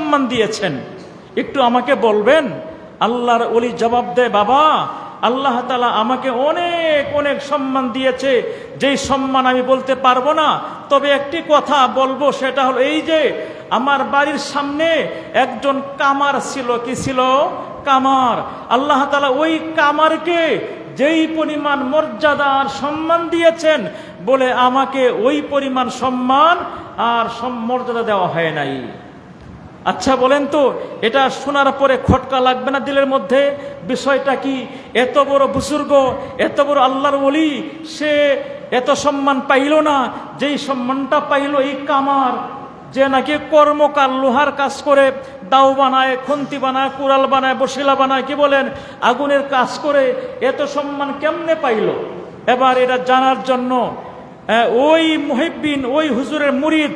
সম্মান দিয়েছেন একটু আমাকে বলবেন? আল্লাহর ওলি জবাব দেয়, বাবা, আল্লাহ তাআলা আমাকে অনেক অনেক সম্মান দিয়েছে, যেই সম্মান আমি বলতে পারবো না। তবে একটি কথা বলবো, সেটা হলো এই যে আমার বাড়ির সামনে একজন কামার ছিল। কি ছিল? কামার। আল্লাহ তাআলা ওই কামারকে যেই পরিমাণ মর্যাদা আর সম্মান দিয়েছেন, বলে আমাকে ওই পরিমাণ সম্মান আর মর্যাদা দেওয়া হয় নাই। আচ্ছা বলেন তো, এটা শোনার পরে খটকা লাগবে না দিলের মধ্যে? বিষয়টা কি? এত বড় বুজুর্গ, এত বড় আল্লাহর ওলি, সে এত সম্মান পাইল না যেই সম্মানটা পাইল এই কামার, যে নাকি কর্মকার, লোহার কাজ করে, দাও বানায়, খুন্তি বানায়, কুড়াল বানায়, বসিলা বানায়, কি বলেন, আগুনের কাজ করে, এত সম্মান কেমনে পাইল? এবার এটা জানার জন্য ওই মুহিব্বিন, ওই হুজুরের মুরিদ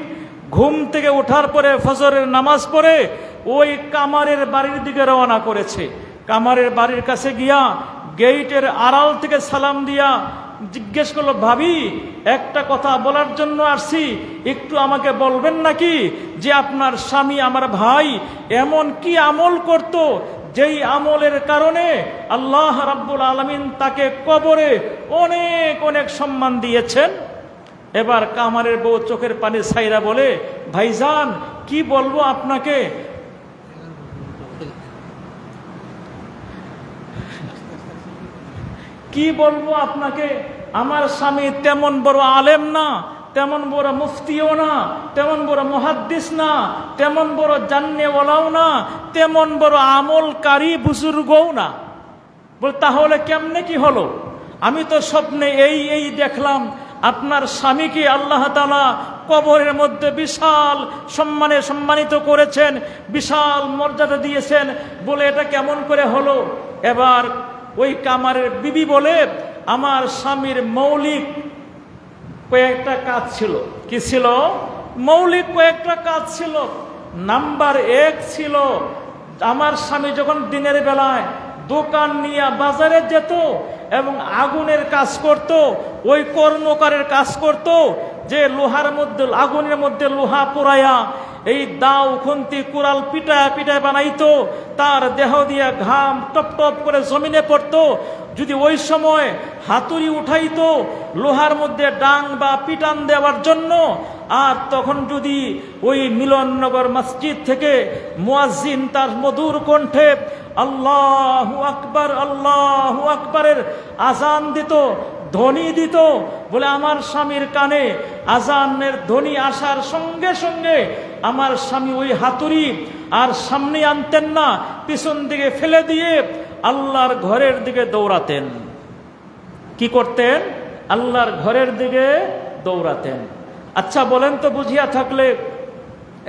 ঘুম থেকে ওঠার পরে ফজরের নামাজ পড়ে ওই কামারের বাড়ির দিকে রওনা করেছে। কামারের বাড়ির কাছে গিয়া গেটের আড়াল থেকে সালাম দিয়া জিজ্ঞেস করলো, ভাবি, একটা কথা বলার জন্য আসছি, একটু আমাকে বলবেন নাকি যে আপনার স্বামী, আমার ভাই, এমন কি আমল করত যেই আমলের কারণে আল্লাহ রাব্বুল আলামিন তাকে কবরে অনেক অনেক সম্মান দিয়েছেন? এবার কামারের বউ চোখের পানি ছাইরা বলে, ভাইজান, কি বলবো আপনাকে, কি বলবো আপনাকে, আমার স্বামী তেমন বড় আলেম না, তেমন বড় মুফতিও না, তেমন বড় মুহাদ্দিস না, তেমন বড় জান্নেওয়ালাও না, তেমন বড় আমলকারী বুজুর্গও না। বল, তাহলে কেমনে কি হলো? আমি তো স্বপ্নে এই দেখলাম আপনার স্বামীকে আল্লাহ তাআলা কবরের মধ্যে বিশাল সম্মানে সম্মানিত করেছেন, বিশাল মর্যাদা দিয়েছেন। বলে, এটা কেমন করে হলো? এবার ওই কামারের বিবি বলে, আমার স্বামীর মৌলিক কয়েকটা কাজ ছিল। কি ছিল? মৌলিক কয়েকটা কাজ ছিল। নাম্বার 1 ছিল, আমার স্বামী যখন দিনের বেলায় দোকান নিয়ে বাজারে যেত এবং আগুনের কাজ করত, ওই কর্মকারের কাজ করত, যে লোহার মধ্যে, আগুনের মধ্যে লোহা পোড়ায়া এই দাও, খুন্তি, কুড়াল পিটায় পিটায় বানাইতো, তার দেহ দিয়ে ঘাম টপ টপ করে জমিনে পড়তো। যদি ওই সময় হাতুড়ি উঠাইতো লোহার মধ্যে ডাং বা পিটান দেওয়ার জন্য, আর তখন যদি ওই মিলননগর মসজিদ থেকে মুয়াজ্জিন তার মধুর কণ্ঠে আল্লাহু আকবার, আল্লাহু আকবারের আজান দিত, ধ্বনি দিত, বলে আমার স্বামীর কানে আজানের ধ্বনি আসার সঙ্গে সঙ্গে আমার স্বামী ওই হাতুড়ি আর সামনে আনতেন না, পিছন দিকে ফেলে দিয়ে আল্লাহর ঘরের দিকে দৌড়াতেন। কি করতেন? আল্লাহর ঘরের দিকে দৌড়াতেন। আচ্ছা বলেন তো, বুঝিয়া থাকলে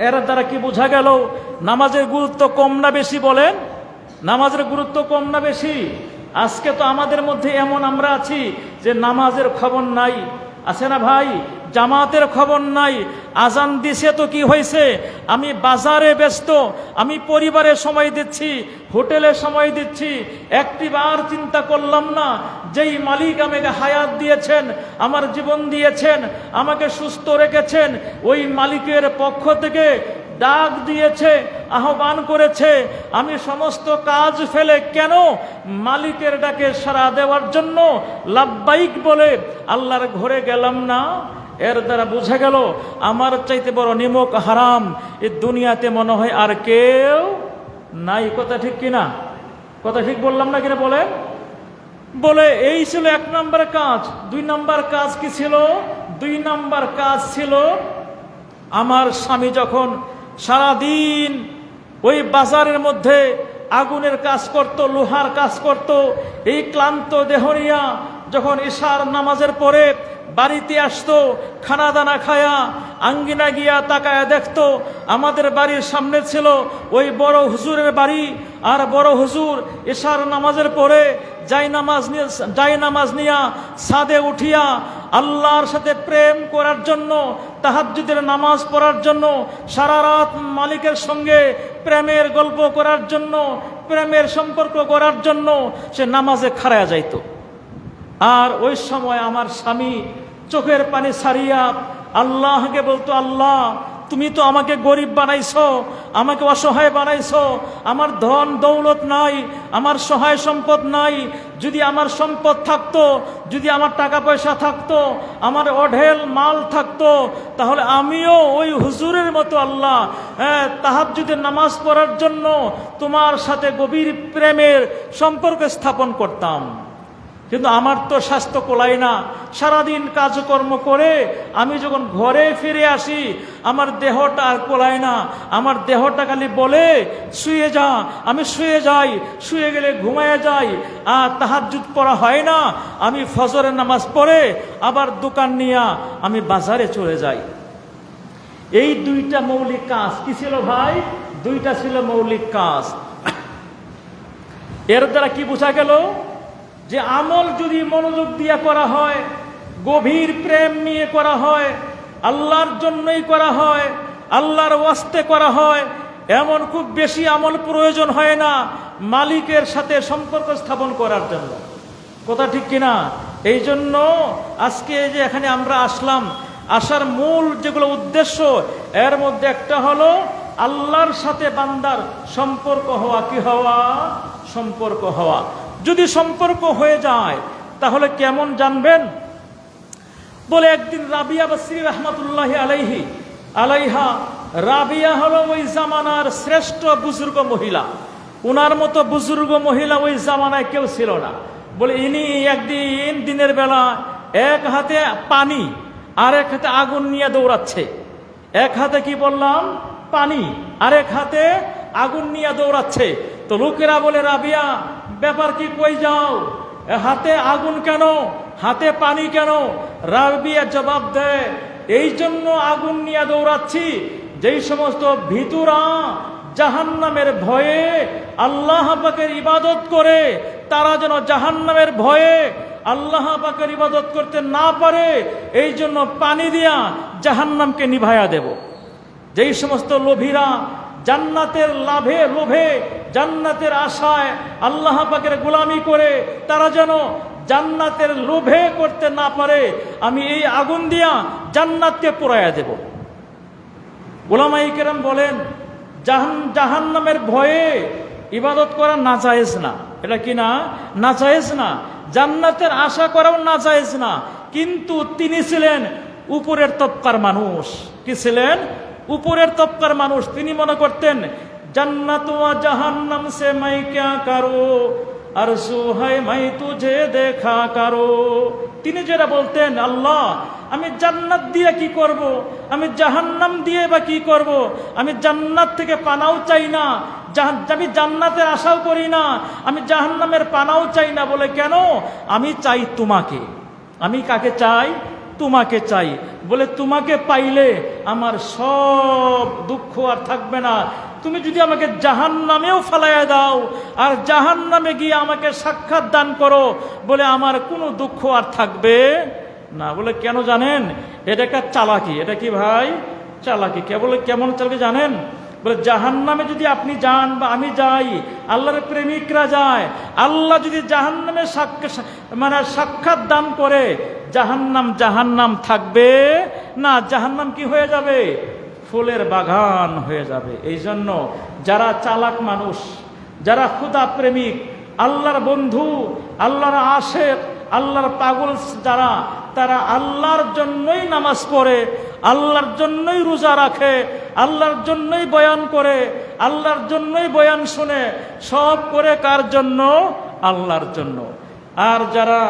এর দ্বারা কি বোঝা গেল? নামাজের গুরুত্ব কম না বেশি? বলেন, নামাজের গুরুত্ব কম না বেশি? আজকে তো আমাদের মধ্যে এমন আমরা আছি যে নামাজের খবর নাই, আছে না ভাই? জামাতের খবর নাই। আজান দিছে তো কি হয়েছে, আমি বাজারে ব্যস্ত, আমি পরিবারে সময় দিচ্ছি, হোটেলে সময় দিচ্ছি, একটিবার চিন্তা করলাম না যেই মালিক আমাকে হায়াত দিয়েছেন, আমার জীবন দিয়েছেন, আমাকে সুস্থ রেখেছেন, ওই মালিকের পক্ষ থেকে ডাক দিয়েছে, আহ্বান করেছে, আমি সমস্ত কাজ ফেলে কেন মালিকের ডাকে সাড়া দেওয়ার জন্য লাব্বাইক বলে আল্লাহর ঘরে গেলাম না? এর দ্বারা বোঝা গেল আমার চাইতে বড় নিমক হারাম এই দুনিয়াতে মনে হয় আর কেউ নাই। কথা ঠিক কিনা? কথা ঠিক বললাম না কিনা বলে? বলে এই ছিল 1 নম্বর কাজ। 2 নম্বর কাজ কি ছিল? 2 নম্বর কাজ ছিল, আমার স্বামী যখন সারাদিন ওই বাজারের মধ্যে আগুনের কাজ করত, লোহার কাজ করত, এই ক্লান্ত দেহ নিয়া যখন ইশার নামাজের পরে বাড়িতে আসতো, খানা দানা খায়া আঙ্গিনা গিয়া তাকায়া দেখতো আমাদের বাড়ির সামনে ছিল ওই বড় হুজুরের বাড়ি, আর বড় হুজুর ইশার নামাজের পরে যাই নামাজ নিয়া ছাদে উঠিয়া আল্লাহর সাথে প্রেম করার জন্য, তাহাজ্জুদের নামাজ পড়ার জন্য, সারা রাত মালিকের সঙ্গে প্রেমের গল্প করার জন্য, প্রেমের সম্পর্ক করার জন্য সে নামাজে খাড়ায়া যাইত। আর ওই সময় আমার স্বামী চোখের পানি ছাড়িয়া আল্লাহকে বলতো, আল্লাহ তুমি তো আমাকে গরিব বানাইছো, আমাকে অসহায় বানাইছো, আমার ধন দৌলত নাই, আমার সহায় সম্পদ নাই। যদি আমার সম্পদ থাকতো, যদি আমার টাকা পয়সা থাকতো, আমার অঢেল মাল থাকতো, তাহলে আমিও ওই হুজুরের মতো আল্লাহ তাহাজ্জুদের নামাজ পড়ার জন্য তোমার সাথে গভীর প্রেমের সম্পর্ক স্থাপন করতাম। কিন্তু আমার তো স্বাস্থ্য কোলায় না, সারাদিন কাজকর্ম করে আমি যখন ঘরে ফিরে আসি আমার দেহটা আর কোলায় না, আমার দেহটা খালি বলে শুয়ে যা, আমি শুয়ে যাই, শুয়ে গেলে ঘুমায় যাই, আর তাহাজ্জুদ পড়া হয় না। আমি ফজরের নামাজ পড়ে আবার দোকান নিয়ে আমি বাজারে চলে যাই। এই দুইটা মৌলিক কাজ কি ছিল ভাই? দুইটা ছিল মৌলিক কাজ। এর দ্বারা কি বোঝা গেল? যে আমল যদি মনোযোগ দিয়ে করা হয়, গভীর প্রেম নিয়ে করা হয়, আল্লাহর জন্যই করা হয়, আল্লাহর ওয়াস্তে করা হয়, এমন খুব বেশি আমল প্রয়োজন হয় না মালিকের সাথে সম্পর্ক স্থাপন করার জন্য। কথা ঠিক কিনা? এই জন্য আজকে যে এখানে আমরা আসলাম, আসার মূল যেগুলো উদ্দেশ্য, এর মধ্যে একটা হলো আল্লাহর সাথে বান্দার সম্পর্ক হওয়া। কি হওয়া? সম্পর্ক হওয়া। যদি সম্পর্ক হয়ে যায় তাহলে কেমন জানবেন? বলে একদিন রাবিয়া বসরি রহমতুল্লাহ আলাইহা, রাবিয়া হলো ওই জামানার শ্রেষ্ঠ বুজুর্গ মহিলা। উনার মতো বুজুর্গ মহিলা ওই জামানায় কেউ ছিল না। বলে ইনি একদিন দিনের বেলা এক হাতে পানি আর এক হাতে আগুন নিয়ে দৌড়াচ্ছে। এক হাতে কি বললাম? পানি, আর এক হাতে আগুন নিয়ে দৌড়াচ্ছে। তো লোকেরা বলে রাবিয়া ব্যাপার কি, কই যাও? হাতে আগুন কেন, হাতে পানি কেন? রাবিয়া জবাব দেয়, এই জন্য আগুন নিয়ে দৌড়াচ্ছি যেই সমস্ত ভিতুরা জাহান্নামের ভয়ে আল্লাহ পাকের ইবাদত করে, তারা যেন জাহান্নামের ভয়ে আল্লাহ পাকের ইবাদত করতে না পারে, এই জন্য পানি দিয়া জাহান্নামকে নিভায়া দেব। যেই সমস্ত লোভীরা জান্নাতের লোভে জান্নাতের আশায় আল্লাহ পাকের গোলামি করে, তারা যেন জান্নাতের লোভে করতে না পারে, আমি এই আগুন দিয়া জান্নাতকে পোড়াইয়া দেব। উলামায়ে কেরাম বলেন জাহান্নামের ভয়ে ইবাদত করা নাজায়েজ না। এটা কি না? নাজায়েজ না। জান্নাতের আশা করাও নাজায়েজ না। কিন্তু তিনি ছিলেন উপরের তবকার মানুষ। কি ছিলেন? উপরের তবকার মানুষ। তিনি মনে করতেন জান্নাত ওয়া জাহান্নাম সে মাই ক্যা কারো, আরজু হয় মাই তুঝে দেখা কারো। তিনি যেটা বলতেন, আল্লাহ আমি জান্নাত দিয়ে কি করব, আমি জাহান্নাম দিয়ে বা কি করব? আমি জান্নাত থেকে পানাও চাই না, আমি জান্নাতের আশাও করি না, আমি জাহান্নামের পানাও চাই না। বলে কেন? আমি চাই তোমাকে। আমি কাকে চাই? তোমাকে চাই। বলে তোমাকে পাইলে আমার সব দুঃখ আর থাকবে না। তুমি যদি আমাকে জাহান্নামেও ফেলাইয়া দাও আর জাহান্নামে গিয়ে আমাকে সাক্ষাৎ দান করো, বলে আমার কোনো দুঃখ আর থাকবে না। বলে কেন জানেন? এটা একটা চালাকি। এটা কি ভাই? চালাকি। কেমন চালাকি জানেন? বলে জাহান্নামে যদি আপনি যান বা আমি যাই, আল্লাহর প্রেমিকরা যায়, আল্লাহ যদি জাহান্নামে সাক্ষাৎ দান করে, জাহান্নাম থাকবে না, জাহান্নাম কি হয়ে যাবে? ফুলের বাগান হয়ে যাবে। এই জন্য যারা চালাক মানুষ, যারা খোদা প্রেমিক, আল্লাহর বন্ধু, আল্লাহর আশেক, আল্লাহর পাগল যারা, তারা আল্লাহর জন্যই নামাজ পড়ে, আল্লাহর জন্যই রোজা রাখে, আল্লাহর জন্যই বয়ান করে, আল্লাহর জন্যই বয়ান শুনে, সব করে কার জন্য? আল্লাহর জন্য। আর যারা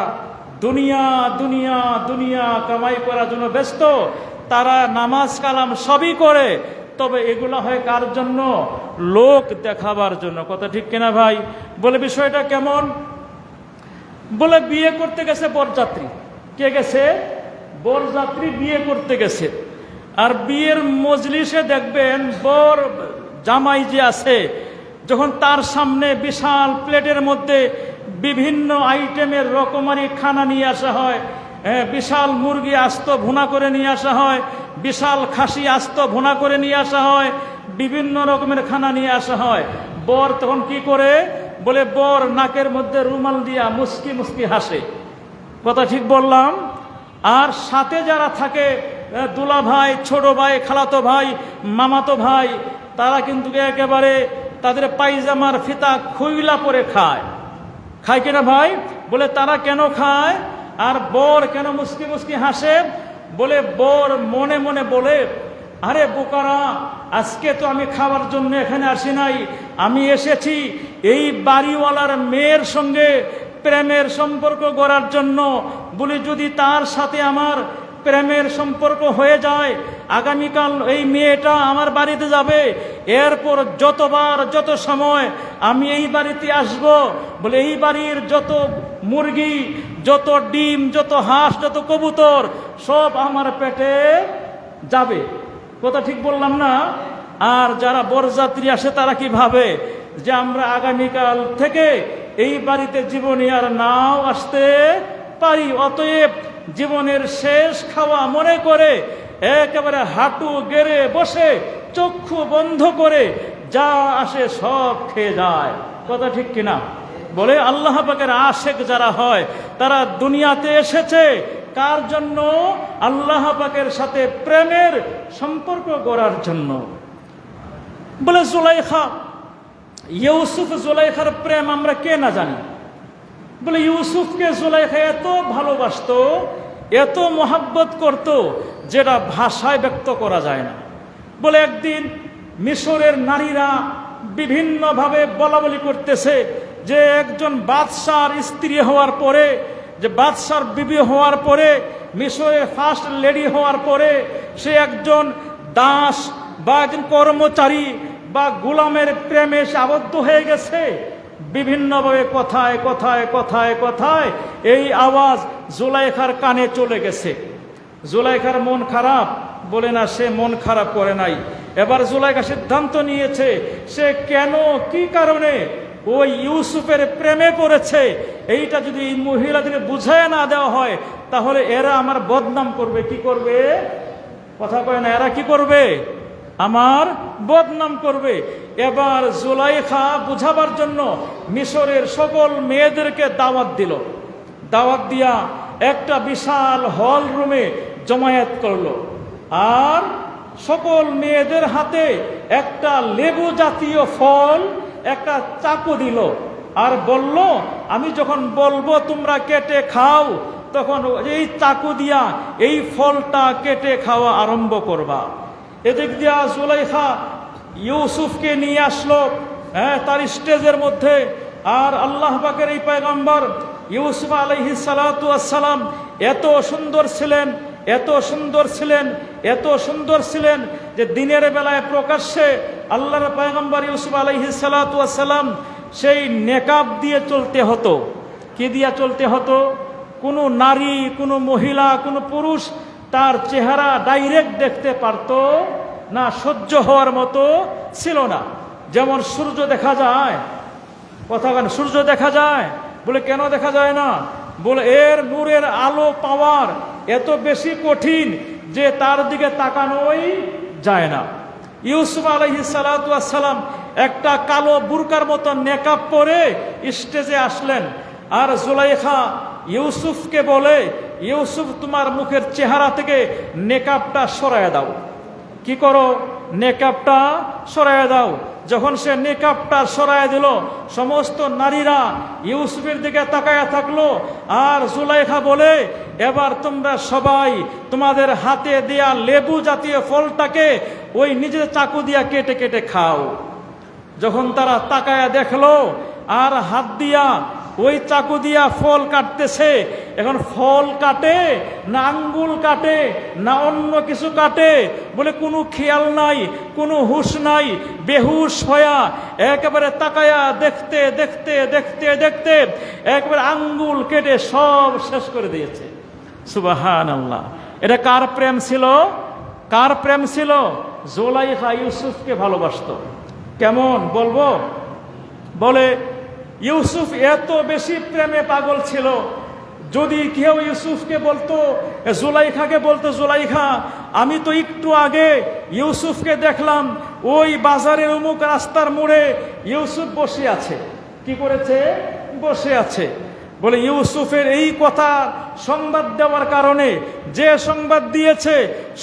দুনিয়া দুনিয়া দুনিয়া কামাই করার জন্য ব্যস্ত, তারা নামাজ কালাম সবই করে, তবে এগুলো হয় কার জন্য? লোক দেখাবার জন্য। কথা ঠিক কিনা ভাই? বলে বিষয়টা কেমন? বলে বিয়ে করতে গেছে বরযাত্রী। কে গেছে? বরযাত্রী বিয়ে করতে গেছে। আর বিয়ের মজলিসে দেখবেন বর জামাই যে আছে, যখন তার সামনে বিশাল প্লেটের মধ্যে বিভিন্ন আইটেমের রকমারি খানা নিয়ে আসা হয়, বিশাল মুরগি আস্ত ভুনা করে নিয়ে আসা হয়, বিশাল খাসি আস্ত ভুনা করে নিয়ে আসা হয়, বিভিন্ন রকমের খানা নিয়ে আসা হয়, বর তখন কি করে? বলে বর নাকের মধ্যে রুমাল দিয়া মুস্কি মুস্কি হাসে। কথা ঠিক বললাম? আর সাথে যারা থাকে দুলা ভাই, ছোট ভাই, খালাতো ভাই, মামাতো ভাই, তারা কিন্তু একেবারে তাদের পায়জামার ফিতা খুইলা পরে খায়। খায় কিনা ভাই? বলে তারা কেন খায়? আর বর কেন মুস্কি মুস্কি হাসে? বলে বর মনে মনে বলে, আরে বোকারা, আজকে তো আমি খাওয়ার জন্য এখানে আসি নাই, আমি এসেছি এই বাড়িওয়ালার মেয়ের সঙ্গে প্রেমের সম্পর্ক গড়ার জন্য। বলি যদি তার সাথে আমার প্রেমের সম্পর্ক হয়ে যায়, আগামীকাল এই মেয়েটা আমার বাড়িতে যাবে, এরপর যতবার যত সময় আমি এই বাড়িতে আসব, বলে এই বাড়ির যত মুরগি, যত ডিম, যত হাঁস, যত কবুতর সব আমার পেটে যাবে। কথা ঠিক বললাম না? আর যারা বরযাত্রী আসে তারা কি ভাবে যে আমরা আগামীকাল থেকে এই বাড়িতে জীবনে আর নাও আসতে পারি, অতএব জীবনের শেষ খাওয়া মনে করে একেবারে হাঁটু গেড়ে বসে চক্ষু বন্ধ করে যা আসে সব খেয়ে যায়। কথা ঠিক কিনা? বলে আল্লাহ পাকের আশেক যারা হয় তারা দুনিয়াতে এসেছে কার জন্য? আল্লাহ পাকের সাথে প্রেমের সম্পর্ক গড়ার জন্য। বলে জুলাইখা, ইউসুফ জুলাইখার প্রেম আমরা কে না জানি? বলে ইউসুফকে জুলাইখা এত ভালোবাসতো, এত মোহাব্বত করত, যেটা ভাষায় ব্যক্ত করা যায় না। বলে একদিন মিশরের নারীরা বিভিন্নভাবে বলাবলি করতেছে যে একজন বাদশার স্ত্রী হওয়ার পরে, যে বাদশার বিবি হওয়ার পরে, মিশরের ফার্স্ট লেডি হওয়ার পরে সে একজন দাস বা একজন কর্মচারী বা গোলামের প্রেমে সে আবদ্ধ হয়ে গেছে। বিভিন্নভাবে কথায় কথায় কথায় কথায় এই আওয়াজ জুলাইখার কানে চলে গেছে। জুলাইখার মন খারাপ? বলে না, সে মন খারাপ করে নাই। এবার জুলাইখা সিদ্ধান্ত নিয়েছে সে কেন, কি কারণে ওই ইউসুফের প্রেমে পড়েছে, এইটা যদি এই মহিলাদের বুঝায় না দেওয়া হয় তাহলে এরা আমার বদনাম করবে। কি করবে? কথা কয় না, এরা কি করবে? আমার বদনাম করবে। এবার জুলাইখা বুঝাবার জন্য মিশরের সকল মেয়েদেরকে দাওয়াত দিল। দাওয়াত দিয়া একটা বিশাল হল রুমে জমায়েত করলো, আর সকল মেয়েদের হাতে একটা লেবু জাতীয় ফল, একটা চাকু দিল, আর বলল আমি যখন বলবো তোমরা কেটে খাও, তখন এই চাকু দিয়া এই ফলটা কেটে খাওয়া আরম্ভ করবা। এদিক দিয়া জুলাইখা ইউসুফকে নিয়ে আসলো তার স্টেজের মধ্যে। আর আল্লাহ পাকের এই পয়গম্বর ইউসুফ আলাইহিস সালাতু ওয়াস সালাম এত সুন্দর ছিলেন, এত সুন্দর ছিলেন, এত সুন্দর ছিলেন যে দিনের বেলায় প্রকাশ্যে আল্লাহর পয়গম্বর ইউসুফ আলাইহিস সালাতু ওয়াস সালাম সেই নেকাব দিয়ে চলতে হতো। কি দিয়া চলতে হতো? কোনো নারী, কোনো মহিলা, কোনো পুরুষ তার চেহারা ডাইরেক্ট দেখতে পারত না, সহ্য হওয়ার মতো ছিল না। যেমন সূর্য দেখা যায়, কথা কেন, সূর্য দেখা যায়? বলে কেন দেখা যায় না? বলে এর নূরের আলো পাওয়ার এত বেশি কঠিন যে তার দিকে তাকানোই যায় না। ইউসুফ আলাইহিস সালাতু ওয়াস সালাম একটা কালো বুরকার মতো নেকাব পরে স্টেজে আসলেন। আর জুলাইখা ইউসুফকে বলে, ইউসুফ তোমার মুখের চেহারা থেকে নেকাবটা সরায় দাও। কি করো? নেকাবটা সরায় দাও। যখন সে নেকাবটা সরায় দিল, সমস্ত নারীরা ইউসুফের দিকে তাকায়া থাকলো। আর জুলাইখা বলে, এবার তোমরা সবাই তোমাদের হাতে দেয়া লেবু জাতীয় ফলটাকে ওই নিজের চাকু দিয়া কেটে কেটে খাও। যখন তারা তাকায়া দেখলো আর হাত দিয়া ওই চাকু দিয়া ফল কাটতেছে, এখন ফল কাটে না আঙ্গুল কাটে না অন্য কিছু কাটে, বলে কোনো খেয়াল নাই, কোনো হুঁশ নাই, বেহুশ হয়া একেবারে তাকায়া দেখতে দেখতে দেখতে দেখতে একেবারে আঙ্গুল কেটে সব শেষ করে দিয়েছে। সুবহানাল্লাহ! এটা কার প্রেম ছিল? কার প্রেম ছিল? জুলাইখা ইউসুফকে ভালোবাসতো। কেমন বলবো? বলে ইউসুফ এত বেশি প্রেমে পাগল ছিল, যদি কেউ ইউসুফকে বলতো, জুলাইখাকে বলতো, জুলাইখা আমি তো একটু আগে ইউসুফকে দেখলাম ওই বাজারের অমুক রাস্তার মোড়ে ইউসুফ বসে আছে। কি করেছে? বসে আছে। বলে ইউসুফের এই কথা সংবাদ দেওয়ার কারণে, যে সংবাদ দিয়েছে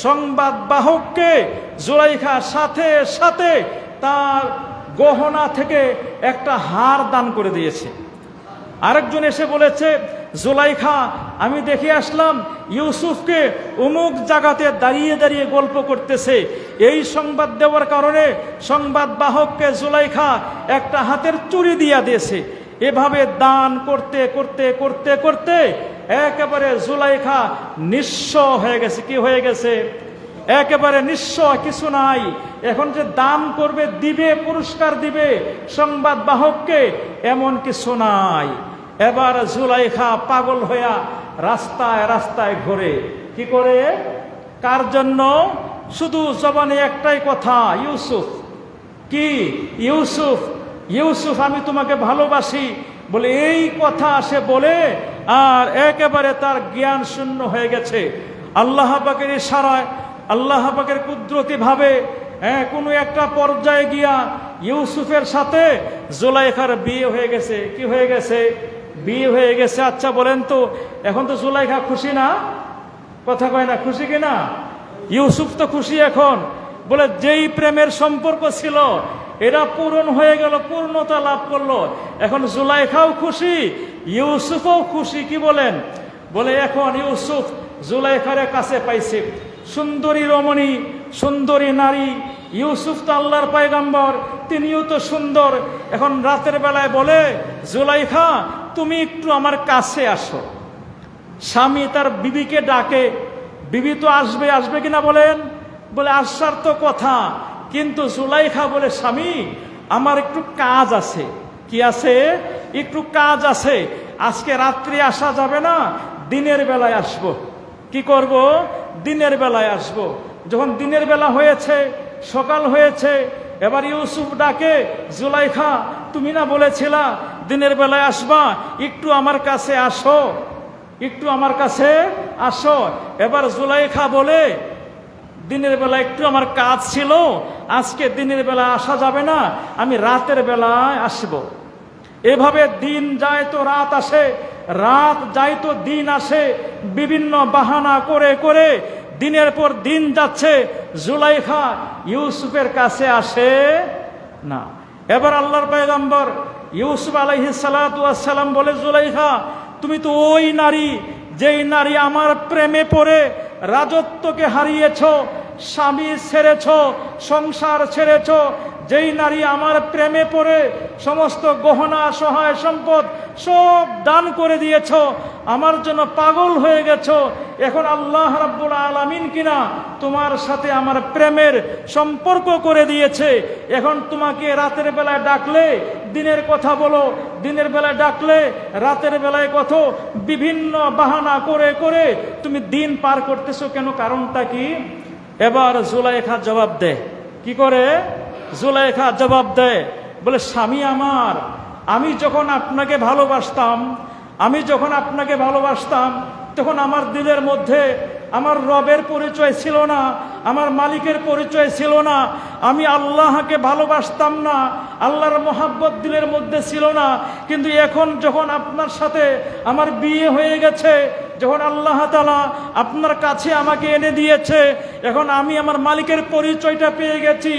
সংবাদ বাহককে জুলাইখা সাথে সাথে তার গহনা থেকে একটা হার দান করে দিয়েছে। আরেকজন এসে বলেছে, জুলাইখা আমি দেখে আসলাম ইউসুফকে অমুক জায়গাতে দাঁড়িয়ে দাঁড়িয়ে গল্প করতেছে। এই সংবাদ দেওয়ার কারণে সংবাদ বাহককে জুলাইখা একটা হাতের চুড়ি দিয়া দিয়েছে। এভাবে দান করতে করতে করতে করতে একেবারে জুলাইখা নিঃস্ব হয়ে গেছে। কি হয়ে গেছে? একেবারে নিঃস্ব, কিছু নাই। এখন যে দান করবে, দিবে, পুরস্কার দিবে সংবাদ বাহককে, এমন কিছু নাই। এবার জুলাইখা পাগল হইয়া রাস্তায় রাস্তায় ঘোরে। কি করে? কার জন্য? শুধু জবানে একটাই কথা, ইউসুফ। কি? ইউসুফ, ইউসুফ আমি তোমাকে ভালোবাসি বলে এই কথা সে বলে, আর একেবারে তার জ্ঞান শূন্য হয়ে গেছে। আল্লাহ পাকের ইশারায়, আল্লাহ পাকের কুদরতি ভাবে কোনো একটা পর্যায়ে গিয়া ইউসুফের সাথে জুলাইখার বিয়ে হয়ে গেছে। কি হয়ে গেছে? বিয়ে হয়ে গেছে। আচ্ছা বলেন তো, এখন তো জুলাইখা খুশি না? কথা কয় না, খুশি কিনা? ইউসুফ তো খুশি এখন। বলে যেই প্রেমের সম্পর্ক ছিল এরা পূরণ হয়ে গেল, পূর্ণতা লাভ করলো। এখন জুলাইখাও খুশি, ইউসুফও খুশি। কি বলেন? বলে এখন ইউসুফ জুলাইখার কাছে পাইছে, সুন্দরী রমণী, সুন্দরী নারী। ইউসুফ তো আল্লাহর পয়গম্বর, তিনিও তো সুন্দর। এখন রাতের বেলায় বলে, জুলাইখা তুমি একটু আমার কাছে আসো। স্বামী তার বিবিকে ডাকে, বিবি তো আসবে, আসবে কিনা বলেন? বলে আসার তো কথা, কিন্তু জুলাইখা বলে, স্বামী আমার একটু কাজ আছে। কি আছে? একটু কাজ আছে, আজকে রাত্রি আসা যাবে না, দিনের বেলায় আসবো। কি করব? দিনের বেলায় আসবো। যখন দিনের বেলা হয়েছে, সকাল হয়েছে, এবার ইউসুফ ডাকে, জুলাইখা তুমি না বলেছিলা দিনের বেলায় আসবা, একটু আমার কাছে আসো, একটু আমার কাছে আসো। এবার জুলাইখা বলে, দিনের বেলা একটু আমার কাজ ছিল, আজকে দিনের বেলা আসা যাবে না, আমি রাতের বেলায় আসব। এভাবে দিন যায় তো রাত আসে, রাত যায় তো দিন আসে। বিভিন্ন বাহানা করে করে দিনের পর দিন যাচ্ছে, জুলাইখা ইউসুফের কাছে আসে না। এবার আল্লাহর পয়গম্বর ইউসুফ আলাইহিস সালাতু ওয়াস সালাম বলে, জুলাইখা তুমি তো ওই নারী, যেই নারী আমার প্রেমে পড়ে রাজত্বকে হারিয়েছ, স্বামী ছেড়েছ, সংসার ছেড়েছ, যেই নারী আমার প্রেমে পড়ে সমস্ত গহনা সহায় সম্পদ সব দান করে দিয়েছ, আমার জন্য পাগল হয়ে গেছ। এখন আল্লাহ রাব্বুল আলামিন কিনা তোমার সাথে আমার প্রেমের সম্পর্ক করে দিয়েছে। এখন তোমাকে রাতের বেলায় ডাকলে দিনের কথা বলো, দিনের বেলায় ডাকলে রাতের বেলায় কথা, বিভিন্ন বাহানা করে করে তুমি দিন পার করতেছো কেন? কারণটা কি? এবার জুলাইখা জবাব দেয়। কি করে? জুলাইখা জবাব দেয়, বলে স্বামী আমার, আমি যখন আপনাকে ভালোবাসতাম, আমি যখন আপনাকে ভালোবাসতাম তখন আমার দিলের মধ্যে আমার রবের পরিচয় ছিল না, আমার মালিকের পরিচয় ছিল না। আমি আল্লাহকে ভালোবাসতাম না, আল্লাহর মোহাব্বত দিলের মধ্যে ছিল না। কিন্তু এখন যখন আপনার সাথে আমার বিয়ে হয়ে গেছে, যখন আল্লাহ তাআলা আপনার কাছে আমাকে এনে দিয়েছে, এখন আমি আমার মালিকের পরিচয়টা পেয়ে গেছি,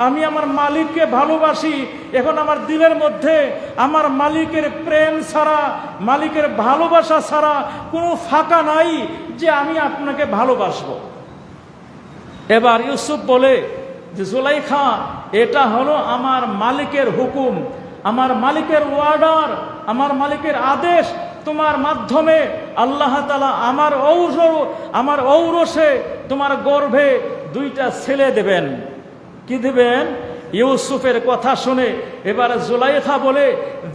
আমি আমার মালিককে ভালোবাসি। এখন আমার দিলের মধ্যে আমার মালিকের প্রেম ছাড়া, মালিকের ভালোবাসা ছাড়া কোনো ফাঁকা নাই যে আমি আপনাকে ভালোবাসবো। এবার ইউসুফ বলে যে, জুলাইখা এটা হলো আমার মালিকের হুকুম, আমার মালিকের ওয়ার্ডার, আমার মালিকের আদেশ। তোমার মাধ্যমে আল্লাহ তাআলা আমার ঔরসে তোমার গর্ভে 2টা ছেলে দেবেন। কি দেবেন? ইউসুফের কথা শুনে এবার জুলাইখা বলে,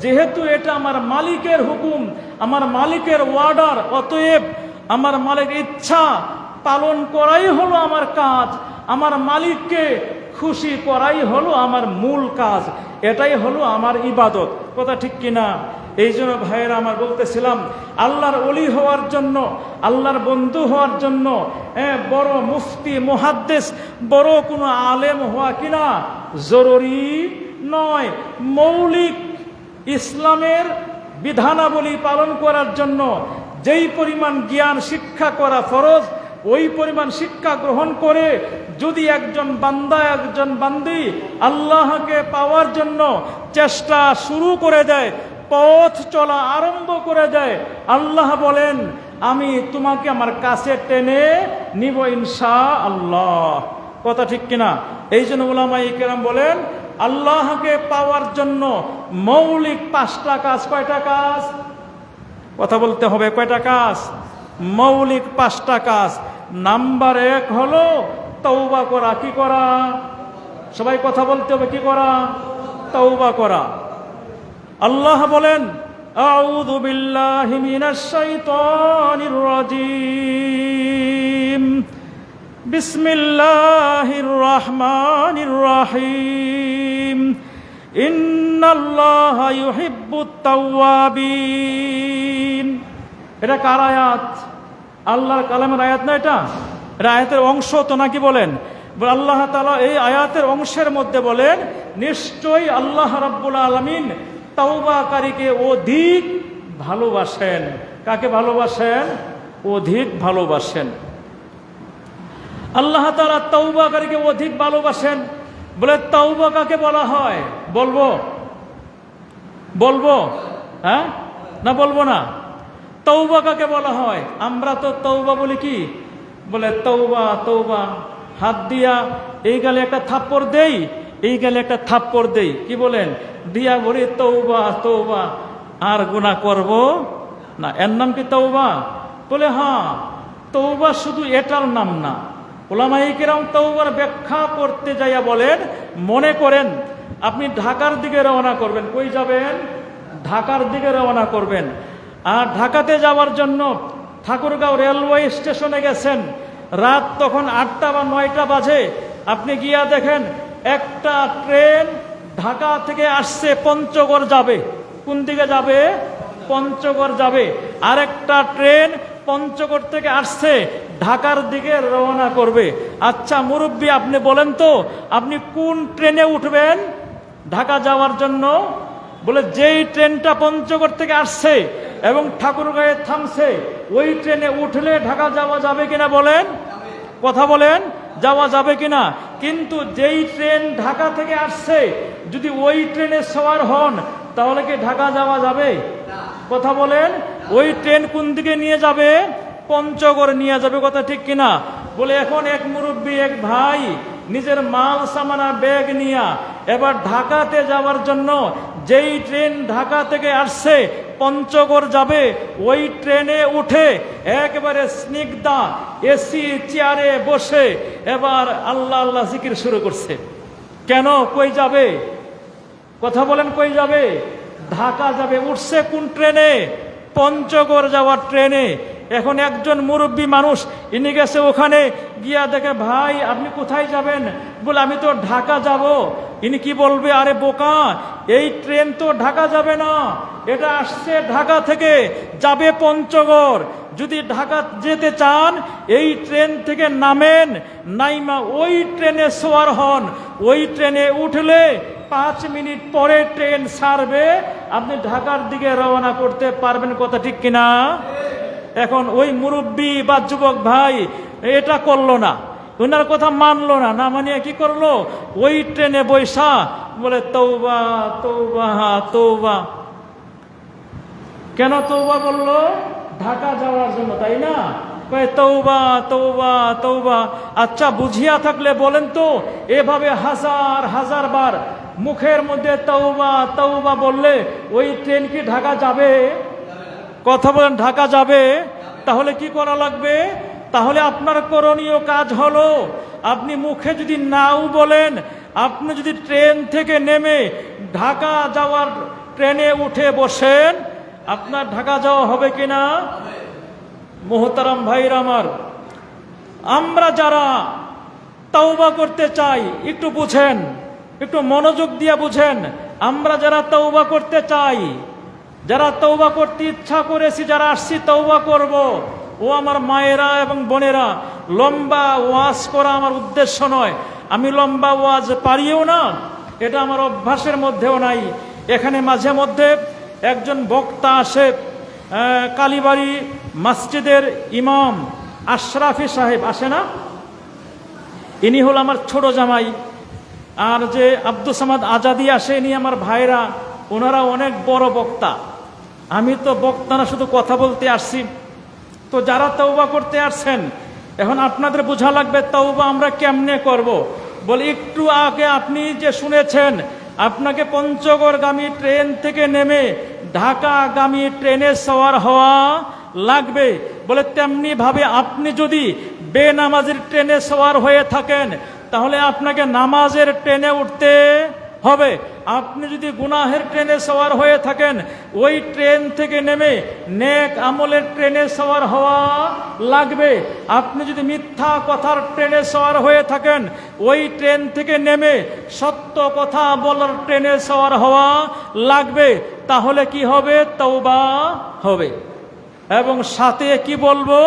যেহেতু এটা আমার মালিকের হুকুম, আমার মালিকের ওয়ার্ডার, অতএব আমার মালিকের ইচ্ছা পালন করাই হলো আমার কাজ, আমার মালিককে খুশি করাই হলো আমার মূল কাজ, এটাই হলো আমার ইবাদত। কথা ঠিক কিনা? এই জন্য ভাইয়েরা আমার বলতেছিলাম, আল্লাহর ওলি হওয়ার জন্য, আল্লাহর বন্ধু হওয়ার জন্য বড় মুফতি, মুহাদ্দিস, বড় কোনো আলেম হওয়া কিনা জরুরি নয়। মৌলিক ইসলামের বিধানাবলী পালন করার জন্য যেই পরিমাণ জ্ঞান শিক্ষা করা ফরজ, ওই পরিমাণ শিক্ষা গ্রহণ করে যদি একজন বান্দা একজন বান্দি আল্লাহকে পাওয়ার জন্য চেষ্টা শুরু করে দেয়, পথ চলা আরম্ভ করে দেয়, আল্লাহ বলেন আমি তোমাকে আমার কাছে টেনে নিব ইনশাআল্লাহ। কথা ঠিক কিনা? এই জন্য উলামায়ে কেরাম বলেন আল্লাহকে পাওয়ার জন্য মৌলিক 5টা কাজ। কয়টা কাজ? কথা বলতে হবে। কয়টা কাজ? মৌলিক 5টা কাজ। নাম্বার 1 হলো তওবা করা। কি করা? সবাই কথা বলতে হবে। কি করা? তওবা করা। আল্লাহ বলেন আউযু বিল্লাহি মিনাশ শাইতানির রাজীম বিসমিল্লাহির রহমানির রহিম ইন্নাল্লাহা ইউহিব্বুত তাওয়াবিন। এটা কার আয়াত? আল্লাহর কালামের আয়াত না এটা? এটা আয়াতের অংশ তো নাকি বলেন? আল্লাহ তাআলা এই আয়াতের অংশের মধ্যে বলেন নিশ্চয়ই আল্লাহ রাব্বুল আলামিন তওবাকারীকে অধিক ভালোবাসেন। কাকে ভালোবাসেন? অধিক ভালোবাসেন। আল্লাহ তাআলা তওবাকারীকে অধিক ভালোবাসেন। বলে তওবা কাকে বলা হয়? বলবো? বলবো? হ্যাঁ না বলবো না? তওবা কাকে বলা হয়? আমরা তো তওবা বলি কি? বলে তওবা তওবা, হাত দিয়া এই গালে একটা থাপ্পড় দেই, এই গালে একটা থাপ্পড় দেই, কি বলেন? দিয়া বলি তওবা তওবা, আর গুনাহ করব না। এর নাম কি তওবা? বলে হ্যাঁ, তওবা শুধু এটার নাম না। উলামায়ে কেরাম তওবার ব্যাখ্যা করতে যাইয়া বলেন মনে করেন আপনি ঢাকার দিকে রওনা করবেন। কই যাবেন? ঢাকার দিকে রওনা করবেন। আর ঢাকাতে যাওয়ার জন্য ঠাকুরগাঁও রেলওয়ে স্টেশনে গেছেন, রাত তখন 8টা বা 9টা বাজে। আপনি গিয়া দেখেন একটা ট্রেন ঢাকা থেকে আসছে, পঞ্চগড় যাবে। কোন দিকে যাবে? পঞ্চগড় যাবে। আরেকটা ট্রেন পঞ্চগড় থেকে আসছে, ঢাকার দিকে রওনা করবে। আচ্ছা মুরব্বী আপনি বলেন তো আপনি কোন ট্রেনে উঠবেন ঢাকা যাওয়ার জন্য? বলে যেই ট্রেনটা পঞ্চগড় থেকে আসছে এবং ঠাকুরগাঁয়ে থামছে, ওই ট্রেনে উঠলে ঢাকা যাওয়া যাবে কিনা বলেন? কথা বলেন, যাওয়া যাবে কিনা? কিন্তু যেই ট্রেন ঢাকা থেকে আসছে যদি ওই ট্রেনে সওয়ার হন তাহলে কি ঢাকা যাওয়া যাবে? কথা বলেন। ওই ট্রেন কোন দিকে নিয়ে যাবে? পঞ্চগড় নিয়ে যাবে। কথা ঠিক কিনা? বলে এখন এক মুরব্বী এক ভাই নিজের মাল সামানা ব্যাগ নিয়া এবার ঢাকাতে যাওয়ার জন্য যেই ট্রেন ঢাকা থেকে আসছে পঞ্চগড় যাবে, ওই ট্রেনে উঠে একেবারে স্নিগ্ধা এসি চেয়ারে বসে এবার আল্লাহ আল্লাহ জিকির শুরু করছে। কেন? কই যাবে? কথা বলেন, কই যাবে? ঢাকা যাবে। উঠছে কোন ট্রেনে? পঞ্চগড় যাওয়ার ট্রেনে। এখন একজন মুরব্বী মানুষ ইনি গেছে ওখানে গিয়া দেখে ভাই আপনি কোথায় যাবেন? বলে আমি তো ঢাকা যাব। ইনি কি বলবে? আরে বোকা, এই ট্রেন তো ঢাকা যাবে না, এটা আসছে ঢাকা থেকে যাবে পঞ্চগড়। যদি ঢাকা যেতে চান এই ট্রেন থেকে নামেন, নাইমা ওই ট্রেনে সওয়ার হন। ওই ট্রেনে উঠলে 5 মিনিট পরে ট্রেন ছাড়বে, আপনি ঢাকার দিকে রওনা করতে পারবেন। কথা ঠিক কিনা? এখন ওই মুরব্বী বা যুবক ভাই এটা করলো না, ওনার কথা মানলো না। না মানিয়ে কি করলো? ওই ট্রেনে বৈশা বলে তওবা তওবা তওবা। কেন তওবা বললো? ঢাকা যাওয়ার জন্য, তাই না? তওবা তওবা তওবা। আচ্ছা বুঝিয়া থাকলে বলেন তো এভাবে হাজার হাজার বার মুখের মধ্যে তওবা তওবা বললে ওই ট্রেন কি ঢাকা যাবে? কথা বলেন, ঢাকা যাবে? তাহলে কি করা লাগবে? তাহলে আপনার করণীয় কাজ হলো আপনি মুখে যদি নাও বলেন, আপনি যদি ট্রেন থেকে নেমে ঢাকা যাওয়ার ট্রেনে উঠে বসেন, আপনার ঢাকা যাওয়া হবে কিনা? মোহতারাম ভাইরা আমার, আমরা যারা তওবা করতে চাই একটু বুঝেন, একটু মনোযোগ দিয়ে বুঝেন। আমরা যারা তওবা করতে চাই, যারা তওবা করতে ইচ্ছা করেছি, যারা আসছি তওবা করব, ও আমার মায়েরা এবং বোনেরা, লম্বা ওয়াজ করা আমার উদ্দেশ্য নয়। আমি লম্বা ওয়াজ পারিও না, এটা আমার অভ্যাসের মধ্যেও নাই। এখানে মাঝে মধ্যে একজন বক্তা আসে, কালীবাড়ি মসজিদের ইমাম আশরাফি সাহেব আসে না, ইনি হল আমার ছোট জামাই। আর যে আব্দুল সামাদ আজাদি আসে, ইনি আমার ভাইরা, ওনারা অনেক বড় বক্তা। আমি তো বক্তা না, শুধু কথা বলতে আসছি। তো যারা তওবা করতে আসছেন, এখন আপনাদের বোঝা লাগবে তওবা আমরা কেমনে করব। বলে একটু আগে আপনি যে শুনেছেন, আপনাকে পঞ্চগড়গামী ট্রেন থেকে নেমে ঢাকাগামী ট্রেনে সওয়ার হওয়া লাগবে। বলে তেমনি ভাবে আপনি যদি বেনামাজের ট্রেনে সওয়ার হয়ে থাকেন, তাহলে আপনাকে নামাজের ট্রেনে উঠতে হবে। আপনি যদি গুনাহের ট্রেনে সওয়ার হয়ে থাকেন, ওই ট্রেন থেকে নেমে নেক আমলের ট্রেনে সওয়ার হওয়া লাগবে। আপনি যদি মিথ্যা কথার ট্রেনে সওয়ার হয়ে থাকেন, ওই ট্রেন থেকে নেমে সত্য কথা বলার ট্রেনে সওয়ার হওয়া লাগবে। তাহলে কি হবে? তওবা হবে। এবং সাথে কি বলবো?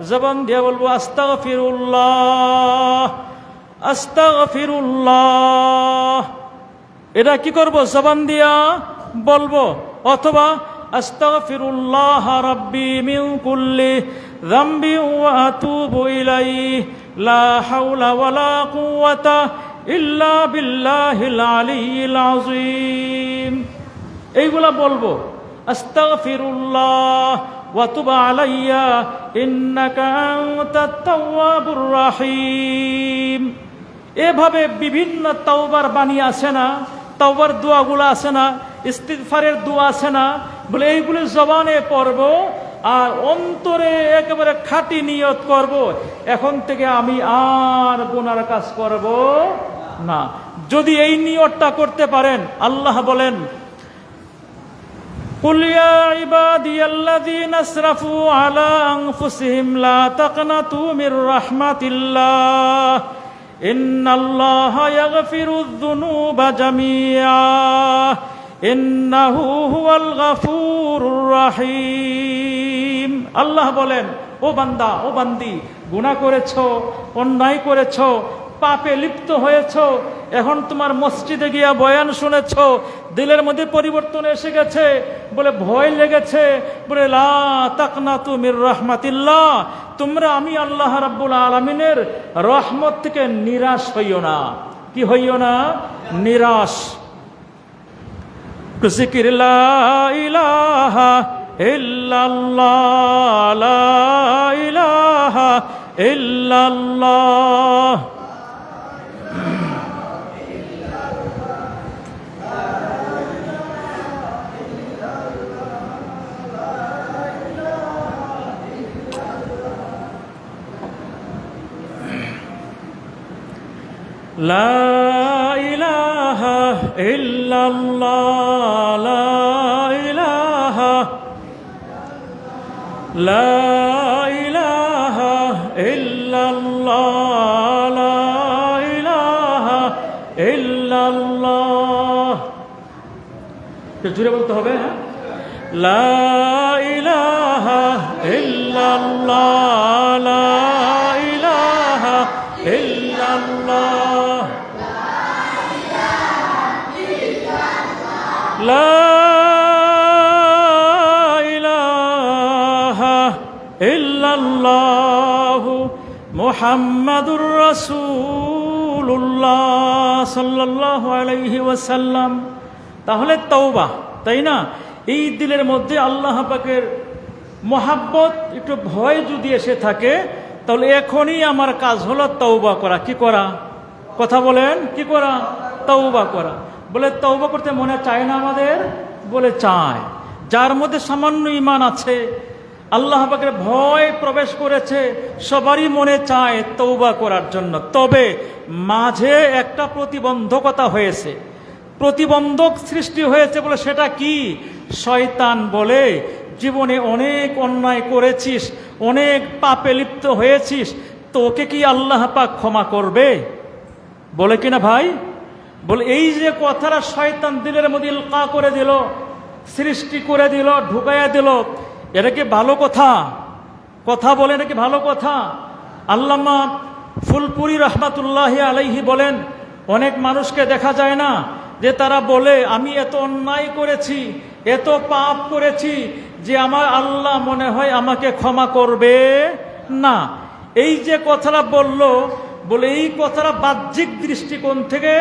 জবান দিয়ে বলবো আস্তাগফিরুল্লাহ, আস্তাগফিরুল্লাহ। এটা কি করব? জবান দিয়া বলবো। অথবা আস্তাগফিরুল্লাহ রাব্বি মিন কুল্লি যামবি ওয়া আতুবু ইলাইহি লা হাওলা ওয়ালা কুওয়াতা ইল্লা বিল্লাহিল আলিয়্যিল আযীম। এইগুলা বলবো। আস্তাগফিরুল্লাহ ওয়া তুব আলাইয়া ইন্নাকা আনতাত তাওয়াবুর রহিম। এভাবে বিভিন্ন তওবার বাণী আছে না, তওবার দোয়াগুলো আছে না, ইস্তিগফারের দোয়া আছে না। বলে এইগুলি জবানে পড়ব, আর অন্তরে একেবারে খাঁটি নিয়ত করব, এখন থেকে আমি আর গুনার কাজ করব না। যদি এই নিয়তটা করতে পারেন, আল্লাহ বলেন কুল ইয়া ইবাদিয়াল্লাযীনা আসরাফু আলা আনফুসিহিম লা তাকনাতু মির রাহমাতিল্লাহ ইন্নাল্লাহা ইয়াগফিরুয যুনুবা জামিআ ইন্নাহু হুয়াল গফুরুর রহিম। আল্লাহ বলেন, ও বান্দা, ও বান্দি, গুনাহ করেছো, অন্যায় করেছো, পাপে লিপ্ত হয়েছো, এখন তোমার মসজিদে গিয়া বয়ান শুনেছো, দিলের মধ্যে পরিবর্তন এসে গেছে, বলে ভয় লেগেছে, বলে লা তাকনাতু মির রাহমাতিল্লাহ, তোমরা আমি আল্লাহ রাব্বুল আলামিনের রহমত থেকে নিরাশ হইও না। কি হইও না? নিরাশ। জিকির লা ইলাহা ইল্লাল্লাহ, লা ইলাহা ইল্লাল্লাহ। লা ইলাহা ইল্লাল্লাহ, লা ইলাহা, লা ইলাহা ইল্লাল্লাহ, লা ইলাহা ইল্লাল্লাহ। জোরে বলতে হবে, হ্যাঁ? লা ইলাহা ইল্লাল্লাহ, লা ইলাহা ইল্লাল্লাহ, লা ইলাহা ইল্লাল্লাহ মুহাম্মাদুর রাসূলুল্লাহ সাল্লাল্লাহু আলাইহি ওয়াসাল্লাম। তাহলে তওবা, তাই না? এই দিলের মধ্যে আল্লাহ পাকের মহাব্বত, একটু ভয় যদি এসে থাকে, তাহলে এখনই আমার কাজ হলো তওবা করা। কি করা? কথা বলেন, কি করা? তওবা করা। বলে তওবা করতে মনে চায় না আমাদের? বলে চায়। যার মধ্যে সামান্য ঈমান আছে, আল্লাহ পাকের ভয় প্রবেশ করেছে, সবারই মনে চায় তওবা করার জন্য। তবে মাঝে একটা প্রতিবন্ধকতা হয়েছে, প্রতিবন্ধক সৃষ্টি হয়েছে। বলে সেটা কি? শয়তান বলে জীবনে অনেক অন্যায় করেছিস, অনেক পাপে লিপ্ত হয়েছিস, তোকে কি আল্লাহ পাক ক্ষমা করবে? বলে কিনা ভাই? বলে এই যে কথাটা শয়তান দিলের মধ্যে ইলকা করে দিল, সৃষ্টি করে দিল, ঢুকাইয়া দিল, এটা কি ভালো কথা? কথা বলে এটা কি ভালো কথা? আল্লামা ফুলপুরি রহমাতুল্লাহি আলাইহি বলেন, অনেক মানুষকে দেখা যায় না যে তারা বলে আমি এত অন্যায় করেছি, এত পাপ করেছি যে আমার আল্লাহ মনে হয় আমাকে ক্ষমা করবে না। এই যে কথাটা বলে এই কথাটা বাহ্যিক দৃষ্টিকোণ থেকে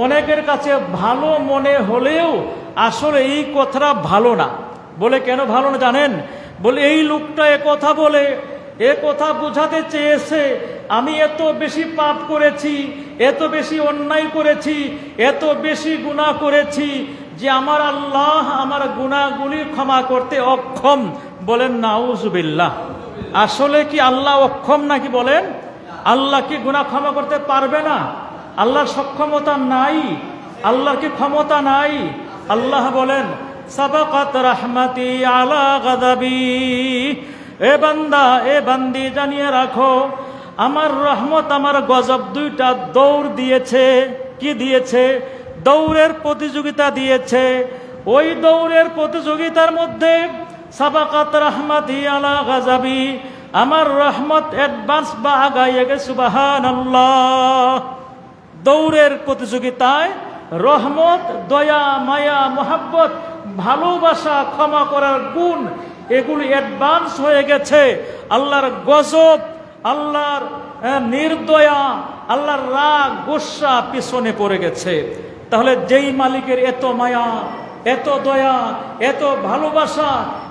অনেকের কাছে ভালো মনে হলেও আসলে এই কথাটা ভালো না। বলে কেন ভালো না জানেন? বলে এই লোকটা কথা বলে কথা বোঝাতে চেয়েছে আমি এত বেশি পাপ করেছি, এত বেশি অন্যায় করেছি, এত বেশি গুনাহ করেছি যে আমার আল্লাহ আমার গুনাহগুলি ক্ষমা করতে অক্ষম। বলেন নাউজুবিল্লাহ। আসলে কি আল্লাহ অক্ষম নাকি? বলেন আল্লাহ কি গুনাহ ক্ষমা করতে পারবে না? আল্লাহর সক্ষমতা নাই? আল্লাহর কি ক্ষমতা নাই? আল্লাহ বলেন সাবাকাত রাহমাতি আলা গাদাবি। এ বান্দা, এ বান্দি, জানিয়ে রাখো আমার রহমত, আমার গজব দুইটা দৌড় দিয়েছে। কি দিয়েছে? দৌড়ের প্রতিযোগিতা দিয়েছে। ওই দৌড়ের প্রতিযোগিতার মধ্যে সাবাকাত রাহমাতি আলা গাজাবি, আমার রহমত অ্যাডভান্স বা আগাইয়ে গেছে। সুবহানাল্লাহ। দৌড়ের প্রতিযোগিতায় রহমত, দয়া, মায়া, মোহাব্বত, ভালোবাসা, ক্ষমা করার গুণ এগুলি অ্যাডভান্স হয়ে গেছে। আল্লাহর গজব, আল্লাহর নির্দয়া, আল্লাহর রাগ, গোসা পিছনে পড়ে গেছে। তাহলে যেই মালিকের এত মায়া, এত দয়া, এত ভালোবাসা,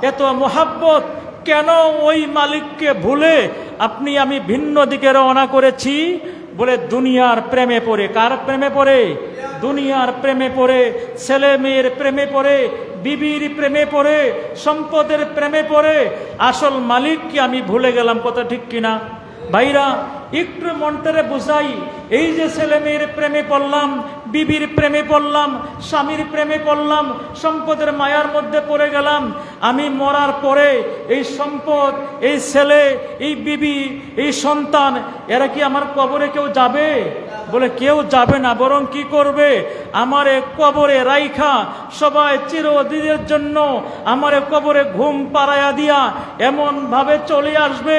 এত মোহাব্বত, কেন ওই মালিককে ভুলে আপনি আমি ভিন্ন দিকে রওনা করেছি? বলে দুনিয়ার প্রেমে পড়ে। কার প্রেমে পড়ে? দুনিয়ার প্রেমে পড়ে, ছেলে মেয়ের প্রেমে পড়ে, বিবির প্রেমে পড়ে, সম্পদের প্রেমে পড়ে। আসল মালিককে আমি ভুলে গেলাম। কথা ঠিক কিনা ভাইরা? একটু মনটারে বুঝাই। এই যে ছেলে মেয়ের প্রেমে পড়লাম, বিবির প্রেমে পড়লাম, স্বামীর প্রেমে পড়লাম, সম্পদের মায়ার মধ্যে পড়ে গেলাম, আমি মরার পরে এই সম্পদ, এই ছেলে, এই বিবি, এই সন্তান, এরা কি আমার কবরে কেউ যাবে? বলে কেউ যাবে না। বরং কি করবে? আমারে কবরে রাইখা সবাই চিরদিনের জন্য আমারে কবরে ঘুম পাড়াইয়া দিয়া এমন ভাবে চলে আসবে,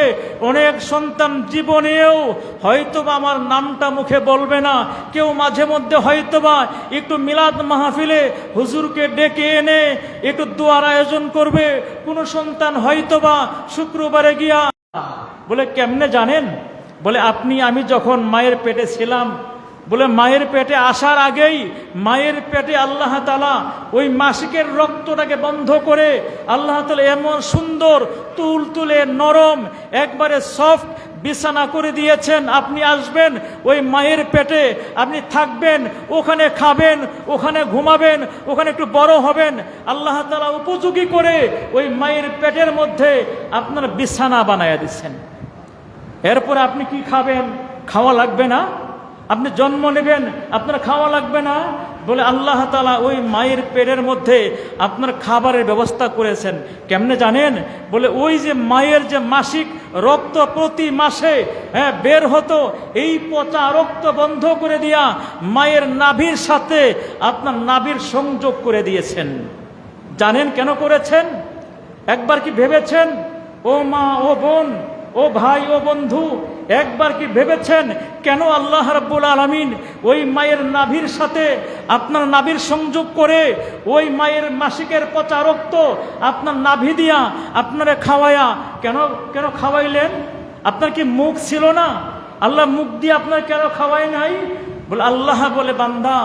অনেক সন্তান জীবনেও হয়তোবা আমার নামটা মুখে বলবে না। কেউ মাঝে মধ্যে হয়তোবা একটু মিলাদ মাহফিলে হুজুরকে ডেকে এনে একটু দোয়ার আয়োজন করবে। কোনো সন্তান হয়তোবা শুক্রবারে গিয়া বলে কেমনে জানেন? বলে আমি যখন মায়ের পেটে ছিলাম, বলে মায়ের পেটে আসার আগেই মায়ের পেটে আল্লাহ তাআলা ওই মাসিকের রক্তটাকে বন্ধ করে আল্লাহ তাআলা এমন সুন্দর তুলতুলে নরম একবারে সফট বিছানা করে দিয়েছেন। আপনি আসবেন ওই মায়ের পেটে, আপনি থাকবেন, ওখানে খাবেন, ওখানে ঘুমাবেন, ওখানে একটু বড় হবেন। আল্লাহ তাআলা উপযোগী করে ওই মায়ের পেটের মধ্যে আপনার বিছানা বানায়া দিচ্ছেন। এরপর আপনি কি খাবেন? খাওয়া লাগবে না? আপনি জন্ম নেবেন, আপনার খাওয়া লাগবে না? বলে আল্লাহ তাআলা ওই মায়ের পেটের মধ্যে আপনার খাবারের ব্যবস্থা করেছেন। কেমনে জানেন? বলে ওই যে মায়ের যে মাসিক রক্ত প্রতি মাসে বের হতো, এই পচা রক্ত বন্ধ করে দিয়া মায়ের নাভির সাথে আপনার নাভির সংযোগ করে দিয়েছেন। জানেন কেন করেছেন? একবার কি ভেবেছেন? ও মা, ও বোন, ও ভাই, ও বন্ধু, একবার কি ভেবেছেন কেন আল্লাহ রাব্বুল আলামিন ওই মায়ের নাভির সাথে আপনার নাভির সংযোগ করে ওই মায়ের মাসিকের পচা রক্ত আপনার নাভি দিয়া আপনারা খাওয়ায়া কেন খাওয়াইলেন? আপনার কি মুখ ছিল না? আল্লাহ মুখ দিয়ে আপনার কেন খাওয়াই নাই? বলে আল্লাহ বলে বান্দা,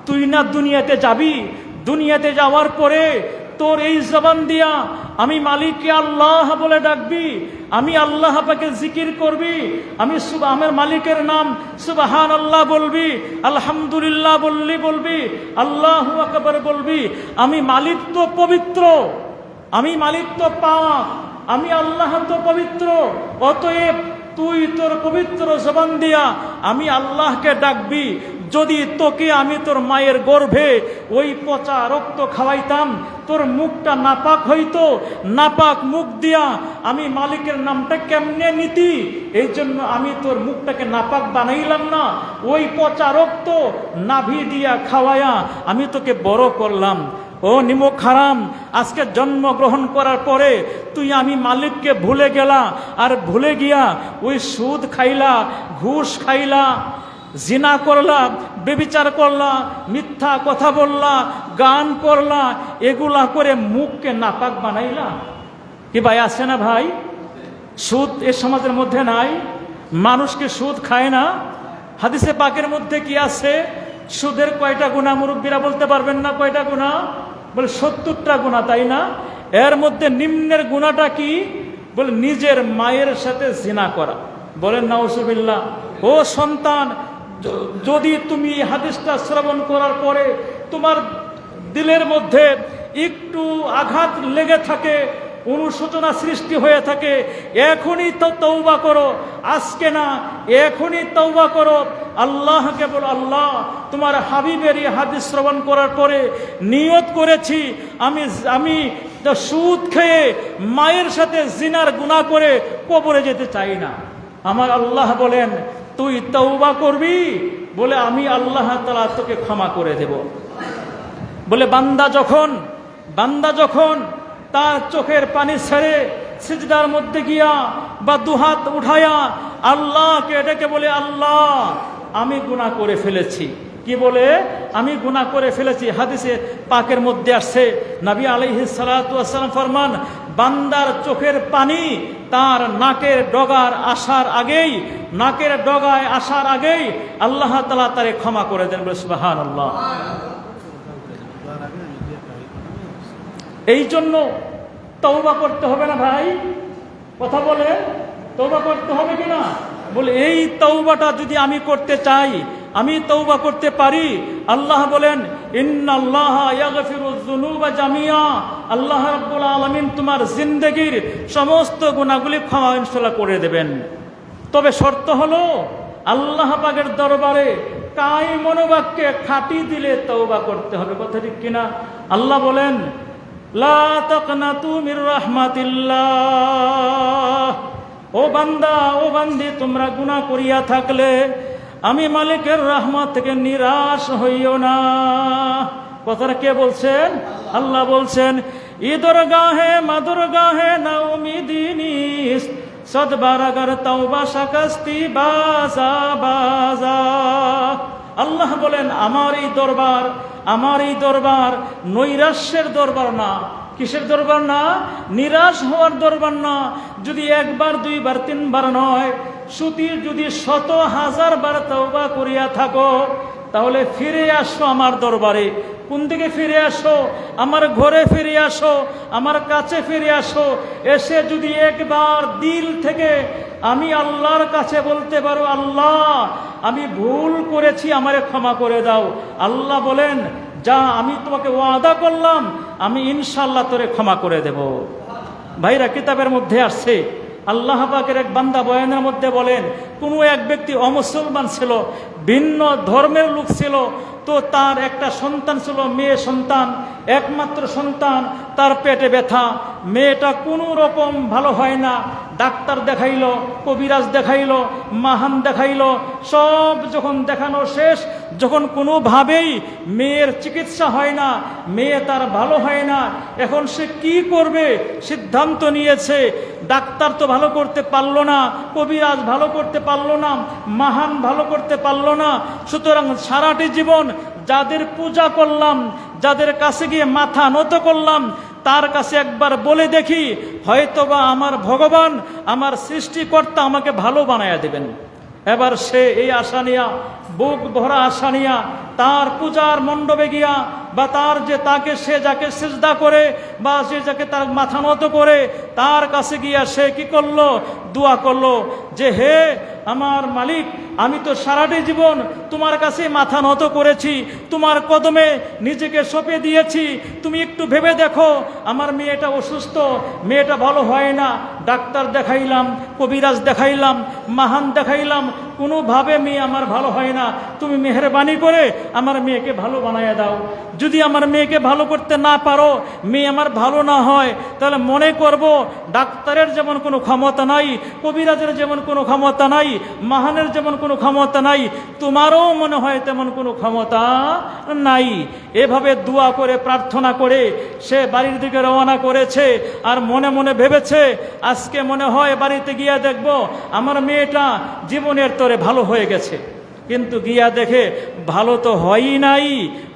তুই না দুনিয়াতে যাবি, দুনিয়াতে যাওয়ার পরে তোর এই জবান দিয়া আমি মালিককে আল্লাহ বলে ডাকবি, আমি আল্লাহ পাকে জিকির করবি, আমার মালিকের নাম সুবহানাল্লাহ বলবি, আলহামদুলিল্লাহ বলবি, আল্লাহু আকবার বলবি। আমি মালিক তো পবিত্র, আমি মালিক তো পাক, আমি আল্লাহ তো পবিত্র। অতএব তুই তোর পবিত্র জবান দিয়া আমি আল্লাহকে ডাকবি। যদি তোকে আমি তোর মায়ের গর্ভে ওই পচা রক্ত খাওয়াইতাম, তোর মুখটা নাপাক হইতো, নাপাক মুখ দিয়া আমি মালিকের নামটা কেমনে নিতি? এই জন্য আমি তোর মুখটাকে নাপাক বানাইলাম না, ওই পচা রক্ত নাভি দিয়া খাওয়ায়া আমি তোকে বড় করলাম। ও নিমক হারাম, আজকে জন্মগ্রহণ করার পরে তুই আমি মালিককে ভুলে গেলা, আর ভুলে গিয়া ওই সুদ খাইলা, ঘুষ খাইলা, জিনা করলা, বেবিচার করলা, মিথ্যা কথা বললা, গান করলা, এগুলা করে মুখকে নাপাক বানাইলা। কি ভাই আছে না ভাই? সুদ এ সমাজের মধ্যে নাই? মানুষকে সুদ খায় না? হাদিসে পাকের মধ্যে কি আছে? সুদের কয়টা গুনাহ মুরব্বীরা বলতে পারবেন না? কয়টা গুনাহ? বলে 70টা গুনাহ, তাই না? এর মধ্যে নিম্নের গুনাহটা কি? বলে নিজের মায়ের সাথে জিনা করা। বলেন নাউজুবিল্লাহ। ও সন্তান, যদি তুমি এই হাদিসটা শ্রবণ করার পরে তোমার দিলের মধ্যে একটু আঘাত লেগে থাকে, অনুশোচনা সৃষ্টি হয়ে থাকে, এখনই তো তওবা করো। আজকে না, এখনই তওবা করো। আল্লাহকে বলো, আল্লাহ তোমার হাবিবের এই হাদিস শ্রবণ করার পরে নিয়ত করেছি আমি সুদ খেয়ে মায়ের সাথে জিনার গুনাহ করে কবরে যেতে চাই না। আমার আল্লাহ বলেন, তুই তওবা করবি, বলে আমি আল্লাহ তাআলা তোকে ক্ষমা করে দেব। বলে বান্দা যখন তার চোখের পানি ছেড়ে সিজদার মধ্যে গিয়া বা দুহাত উঠায়া আল্লাহকে ডেকে বলে, আল্লাহ আমি গুনাহ করে ফেলেছি। কি বলে? আমি গুনাহ করে ফেলেছি। হাদিসে পাকের মধ্যে আসছে, নবী আলাইহিস সালাতু ওয়াস সালাম ফরমান, বান্দার চোখের পানি তার নাকের ডগায় আসার আগেই আল্লাহ তাআলা তারে ক্ষমা করে দেন। বলে সুবহানাল্লাহ। এই জন্য তওবা করতে হবে না ভাই? কথা বলে, তওবা করতে হবে কিনা? বলে এই তওবাটা যদি আমি করতে চাই, আমি তওবা করতে পারি, আল্লাহ বলেন, ইন্নাল্লাহা ইয়াগফিরুয যুনুবা জামিয়া, আল্লাহ রাব্বুল আলামিন তোমার জিন্দেগীর সমস্ত গুনাহগুলি ক্ষমা ইনশাআল্লাহ করে দেবেন। তবে শর্ত হলো আল্লাহ পাকের দরবারে কাই মনোবাক্যে খাঁটি দিলে তওবা করতে হবে। কথা ঠিক কিনা? আল্লাহ বলেন, লা তাকনাতু মির রাহমাতিল্লাহ, ও বান্দা ও বান্দি, তোমরা গুনাহ করিয়া থাকলে আমি মালিকের রহমত থেকে নিরাশ হইও না। কথাটা কে বলছেন? আল্লাহ বলছেন, ঈদরগাহে মাদরগাহে না উমিদিনিস সদবারাগার তওবা শাকাস্তি বাজা বাজা। আল্লাহ বলেন, আমার এই দরবার নৈরাশ্যের দরবার না। কিসের দরবার না? নিরাশ হওয়ার দরবার না। যদি একবার, দুইবার, তিনবার নয়, যদি 100,000 বার তওবা করিয়া থাকো, তাহলে ফিরে আসো আমার দরবারে। কোন দিকে ফিরে আসো? আমার ঘরে ফিরে আসো, আমার কাছে ফিরে আসো। এসে যদি একবার দিল থেকে আমি আল্লাহর কাছে বলতে পারো, আল্লাহ আমি ভুল করেছি, আমারে ক্ষমা করে দাও। আল্লাহ বলেন, যা, আমি তোমাকে ওয়াদা করলাম, আমি ইনশাআল্লাহ তোরে ক্ষমা করে দেব। ভাইরা, কিতাবের মধ্যে আসছে, আল্লাহ পাকের এক বান্দা বয়ানের মধ্যে বলেন, কোনো এক ব্যক্তি অমুসলমান ছিল, ভিন্ন ধর্মের লোক ছিল, তো তার একটা সন্তান ছিল, মেয়ে সন্তান, একমাত্র সন্তান, তার পেটে ব্যথা, মেয়েটা কোনো রকম ভালো হয় না। ডাক্তার দেখাইলো, কবিরাজ দেখাইলো, মাহান দেখাইলো, সব যখন দেখানো শেষ, যখন কোনোভাবেই মেয়ের চিকিৎসা হয় না, মেয়ে তার ভালো হয় না, এখন সে কি করবে সিদ্ধান্ত নিয়েছে। ডাক্তার তো ভালো করতে পারলো না, কবিরাজ ভালো করতে পারলো না, মাহান ভালো করতে পারলো না। সুতরাং সারাটি জীবন যাদের পূজা করলাম, যাদের কাছে গিয়ে মাথা নত করলাম, তার কাছে একবার বলে দেখি, হয়তোবা আমার ভগবান, আমার সৃষ্টিকর্তা আমাকে ভালো বানায়া দেবেন। এবার সে এই আশা নিয়া, বুক ভরা আশা নিয়া, তার পূজার মণ্ডপে গিয়া, বা তার যে তাকে সে যাকে সিজদা করে, বা সে যাকে তার মাথা নত করে, তার কাছে গিয়া সে কি করলো? দোয়া করলো যে, হে আমার মালিক, আমি তো সারাটি জীবন তোমার কাছে মাথা নত করেছি, তোমার কদমে নিজেকে সঁপে দিয়েছি। তুমি একটু ভেবে দেখো, আমার মেয়েটা অসুস্থ, মেয়েটা ভালো হয় না, ডাক্তার দেখাইলাম, কবিরাজ দেখাইলাম, মাহান দেখাইলাম, কোনোভাবে মেয়ে আমার ভালো হয় না। তুমি মেহেরবানি করে আমার মেয়েকে ভালো বানাইয়া দাও। যদি আমার মেয়েকে ভালো করতে না পারো, মেয়ে আমার ভালো না হয়, তাহলে মনে করব ডাক্তারের যেমন কোনো ক্ষমতা নাই, কবিরাজের যেমন কোনো ক্ষমতা নাই, মাহানের যেমন কোনো ক্ষমতা নাই, তোমারও মনে হয় তেমন কোনো ক্ষমতা নাই। এভাবে দোয়া করে, প্রার্থনা করে সে বাড়ির দিকে রওনা করেছে। আর মনে মনে ভেবেছে, আজকে মনে হয় বাড়িতে গিয়ে দেখব আমার মেয়েটা জীবনের তরে ভালো হয়ে গেছে। কিন্তু গিয়া দেখে ভালো তো হয়ই নাই,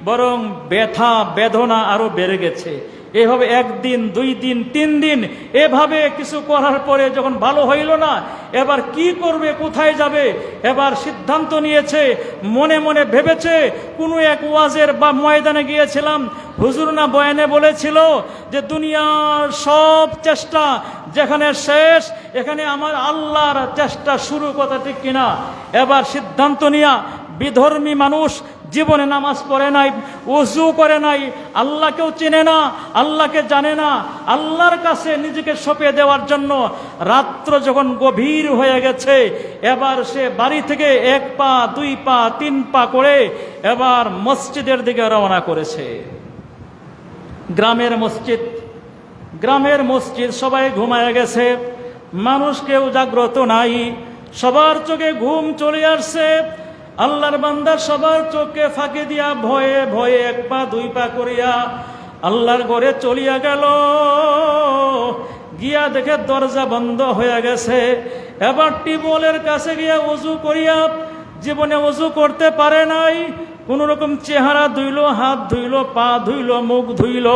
বরং ব্যথা বেদনা আরো বেড়ে গেছে। এভাবে 1 দিন 2 দিন 3 দিন এভাবে কিছু করার পরে যখন ভালো হইল না, এবার কি করবে, কোথায় যাবে, এবার সিদ্ধান্ত নিয়েছে, মনে মনে ভেবেছে। কোনো এক ওয়াজের বা ময়দানে গিয়েছিলাম, হুজুর না বয়ানে বলেছিল যে দুনিয়ার সব চেষ্টা যেখানে শেষ, এখানে আমার আল্লাহর চেষ্টা শুরু, কথা ঠিক কিনা? এবার সিদ্ধান্ত নিয়া, বিধর্মী মানুষ, জীবনে নামাজ পড়ে নাই, ওযু করে নাই, আল্লাহকেও চেনে না, আল্লাহকে জানে না, আল্লাহর কাছে নিজেকে সঁপে দেওয়ার জন্য রাত্র যখন গভীর হয়ে গেছে, এবার সে বাড়ি থেকে 1 পা 2 পা 3 পা করে এবার মসজিদের দিকে রওনা করেছে। গ্রামের মসজিদ সবাই ঘুমায় গেছে, মানুষ কেউ জাগ্রত নাই, সবার চোখে ঘুম চলে আসছে। আল্লাহর বান্দা সবার চোখে ফাঁকি দিয়া ভয়ে ভয়ে 1 পা 2 পা করিয়া আল্লাহর ঘরে চলিয়া গেল। গিয়া দেখে দরজা বন্ধ হয়ে গেছে। এবার টিউবওয়েলের কাছে গিয়া ওযু করিয়া, জীবনে ওযু করতে পারে নাই, কোন রকম চেহারা ধুইল, হাত ধুইল, পা ধুইল, মুখ ধুইল।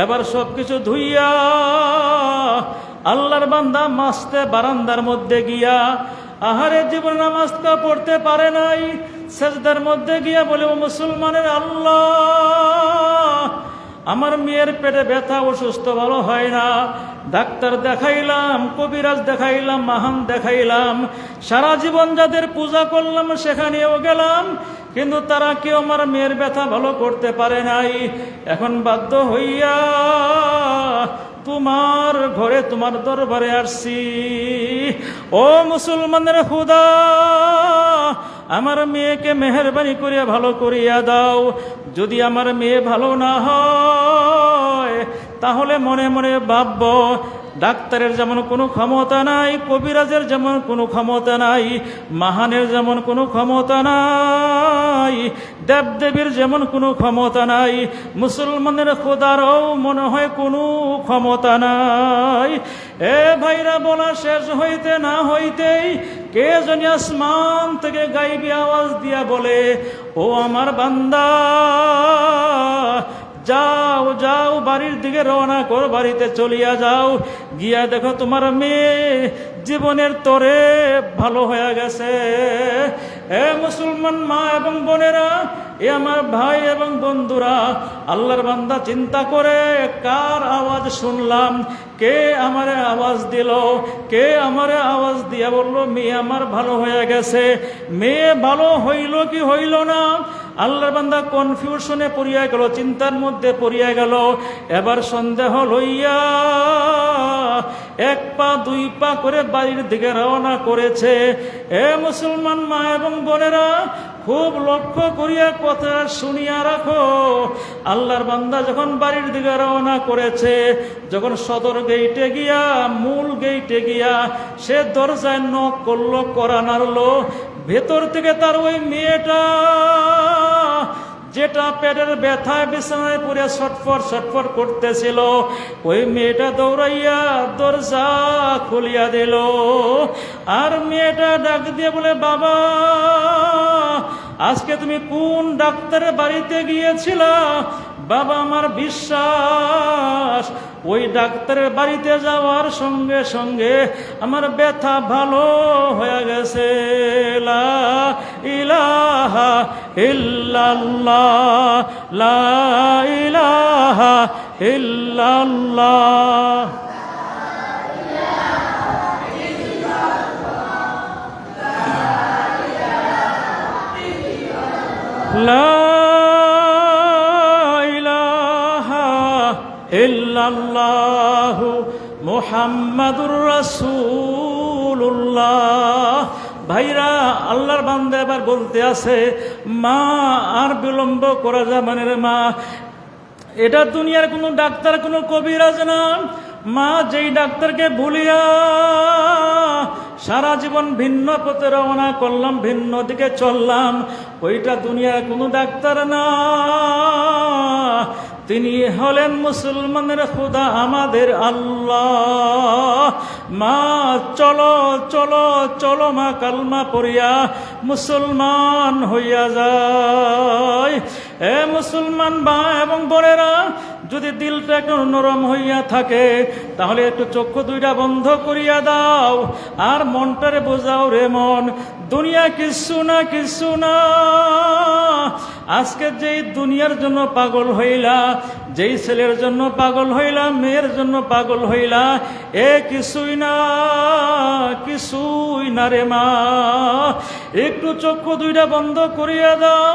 এবার সবকিছু ধুইয়া আল্লাহর বান্দা মাস্তে বারান্দার মধ্যে গিয়া, আহারে জীবন নামাজটা পড়তে পারে নাই, সেজদার মধ্যে গিয়া বলে, ও মুসলমানের আল্লাহ, আমার মেয়ের পেটে ব্যথা, অসুস্থ, ভালো হয় না, ডাক্তার দেখাইলাম, কবিরাজ দেখাইলাম, মাহান দেখাইলাম, সারা জীবন যাদের পূজা করলাম সেখানেও গেলাম, কিন্তু তারা কেউ আমার মেয়ের ব্যথা ভালো করতে পারে নাই। এখন বাধ্য হইয়া তোমার ঘরে, তোমার দরবারে আসছি। ও মুসলমানের খুদা, আমার মেয়েকে মেহেরবানি করিয়া ভালো করিয়া দাও। যদি আমার মেয়ে ভালো না হয়, তাহলে মনে মনে ভাবব, ডাক্তারের যেমন কোনো ক্ষমতা নাই, কবিরাজের যেমন কোনো ক্ষমতা নাই, মাহানের যেমন কোনো ক্ষমতা নাই, দেবদেবীর যেমন কোনো ক্ষমতা নাই, মুসলমানের খোদারও মনে হয় কোনো ক্ষমতা নাই। এ ভাইরা, বলা শেষ হইতে না হইতেই কে জানি আসমান থেকে গাইবি আওয়াজ দিয়া বলে, ও আমার বান্দা, যাও যাও, বাড়ির দিকে রওনা কর, বাড়িতে চলিয়া যাও, গিয়া দেখো তোমার মেয়ে জীবনের তরে ভালো হয়ে গেছে। এ মুসলমান মা এবং বোনেরা, এ আমার ভাই এবং বন্ধুরা, আল্লাহর বান্দা চিন্তা করে, কার আওয়াজ শুনলাম, কে আমারে আওয়াজ দিল, কে আমারে আওয়াজ দিয়া বলল মেয়ে আমার ভালো হয়ে গেছে। মেয়ে ভালো হইল কি হইল না, আল্লাহর বান্দা কনফিউশনে পড়িয়া গেল, চিন্তার মধ্যে পড়িয়া গেল। এবার সন্দেহ লইয়া 1 পা 2 পা করে বাড়ির দিকে রওনা করেছে। এ মুসলমান মা এবং বোনেরা, খুব লক্ষ্য করিয়া কথা শুনিয়া রাখো। আল্লাহর বান্দা যখন বাড়ির দিকে রওনা করেছে, যখন সদর গেইটে গিয়া, মূল গেইটে গিয়া সে দরজায় নক করলো, কড়া নাড়লো, ভেতর থেকে তার ওই মেয়েটা, যেটা পেটের ব্যথায় বিছানায় পড়ে ছটফট করতেছিল, ওই মেয়েটা দৌড়াইয়া দরজা খুলিয়া দিল। আর মেয়েটা ডাক দিয়ে বলে, বাবা, আজকে তুমি কোন ডাক্তারের বাড়িতে গিয়েছিলা? বাবা, আমার বিশ্বাস ওই ডাক্তারের বাড়িতে যাওয়ার সঙ্গে সঙ্গে আমার ব্যথা ভালো হয়ে গেছে। লা ইলাহা ইল্লাল্লাহ, লা ইলাহা ইল্লাল্লাহ। লা ইলাহা ইল্লাল্লাহু মুহাম্মাদুর রাসূলুল্লাহ। ভাইরা, আল্লাহর বান্দা এবার বলতে আছে, মা আর বিলম্ব করা যাবে না রে মা, এটা দুনিয়ার কোনো ডাক্তার, কোনো কবিরাজ না। মা, যেই ডাক্তারকে ভুলিয়া সারা জীবন ভিন্ন পথে রওনা করলাম, ভিন্ন দিকে চললাম, ওইটা দুনিয়ার কোনো ডাক্তার না। তিনি হলেন মুসলমানের খোদা আমাদের আল্লাহ। মা চলো চলো চলো মা কালমা পড়িয়া মুসলমান হইয়া যায়। এ মুসলমান ভাই এবং বোনেরা, যদি দিলটা একটু নরম হইয়া থাকে তাহলে একটু চক্ষু দুইটা বন্ধ করিয়া দাও আর মনটারে বোঝাও, রে মন, দুনিয়া কিছু না কিছু না। আজকে যেই দুনিয়ার জন্য পাগল হইলা, যেই ছেলের জন্য পাগল হইলা, মেয়ের জন্য পাগল হইলা, এ কিছুই না, কিছুই না রে মা। একটু চক্ষু দুইটা বন্ধ করিয়া দাও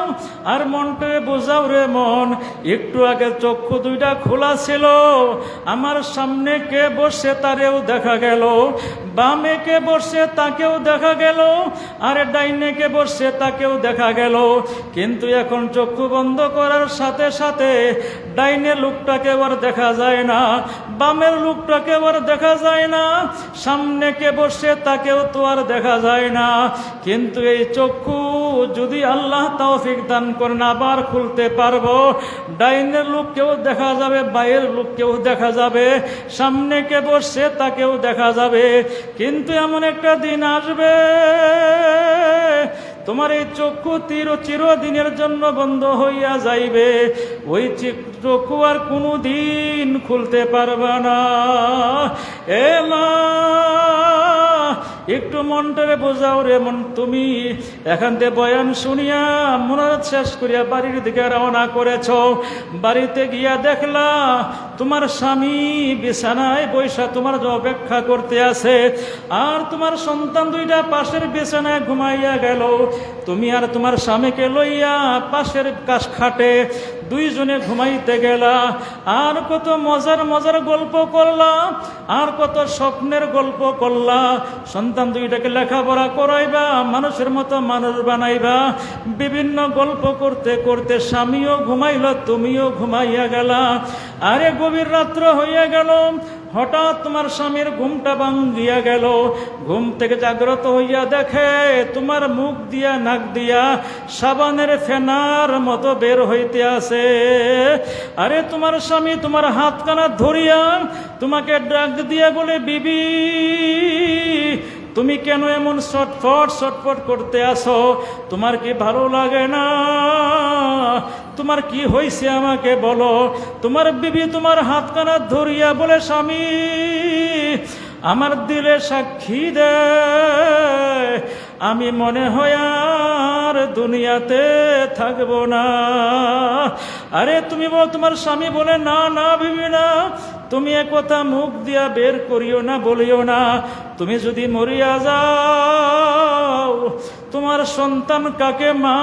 আর মনটারে বোঝাও, রে মন, একটু আগে চক্ষু দুইটা খোলা ছিল, আমার সামনে কে বসে তারেও দেখা গেল, বামে কে বসে তাকেও দেখা গেল, আর ডাইনে কে বসে তাকেও দেখা গেল। কিন্তু এখন চক্ষু বন্ধ করার সাথে সাথে ডাইনের লোকটাকে আর দেখা যায় না, বামের লোকটাকে আর দেখা যায় না, সামনে কে বসে তাকেও তো আর দেখা যায় না। কিন্তু এই চক্ষু যদি আল্লাহ তৌফিক দান করেন আবার খুলতে পারবো। ডাইনের লোককেও দেখা যাবে, বাইরের লোককেও দেখা যাবে, সামনে কে বসে তাকেও দেখা যাবে। কিন্তু এমন একটা দিন আসবে তোমার এই চক্ষু চিরদিনের জন্য বন্ধ হইয়া যাইবে, ওই চক্ষু আর কোনো দিন খুলতে পারবা না। এ মা, একটু মনটারে বোঝাও রে মন। তুমি এখান থেকে বয়ান শুনিয়া মনোরথ শেষ করিয়া বাড়ির দিকে রওনা করেছ, বাড়িতে গিয়া দেখলা তোমার স্বামী বিছানায় বৈশা তোমার অপেক্ষা করতে আছে, আর তোমার সন্তান দুইটা পাশের বিছানায় ঘুমাইয়া গেল। তুমি আর তোমার স্বামীকে লইয়া পাশের খাটে দুইজনে ঘুমাইতে গেলা, আর কত মজার মজার গল্প করলা, আর কত স্বপ্নের গল্প করলা। সন্তান দুইটাকে লেখাপড়া করাইবা, মানুষের মতো মানুষ বানাইবা। বিভিন্ন গল্প করতে করতে স্বামীও ঘুমাইল, তুমিও ঘুমাইয়া গেলা। আরে গভীর রাত্র হইয়া গেল, হঠাৎ তোমার স্বামীর ঘুমটা ভাঙ্গিয়া গেল। ঘুম থেকে জাগ্রত হইয়া দেখে তোমার মুখ দিয়া নাক দিয়া সাবানের ফেনার মতো বের হইতে আছে। আরে তোমার স্বামী তোমার হাতখানা ধরিয়া তোমাকে ডাক দিয়া বলে, বিবি তুমি কেন এমন ছটফট ছটফট করতে আসো? তোমার কি ভালো লাগে না? তোমার কি হয়েছে আমাকে বলো। তোমার বিবি তোমার হাতখানা ধরিয়া বলে, স্বামী আমার দিলে সাক্ষী দে, আমি মনে হয় আর দুনিয়াতে থাকবো না। আরে তুমি বল, তোমার স্বামী বলে, না না বিবি না, তুমি একথা মুখ দিয়া বের করিও না, বলিও না। তুমি যদি মরিয়া যাও তোমার সন্তান কাকে মা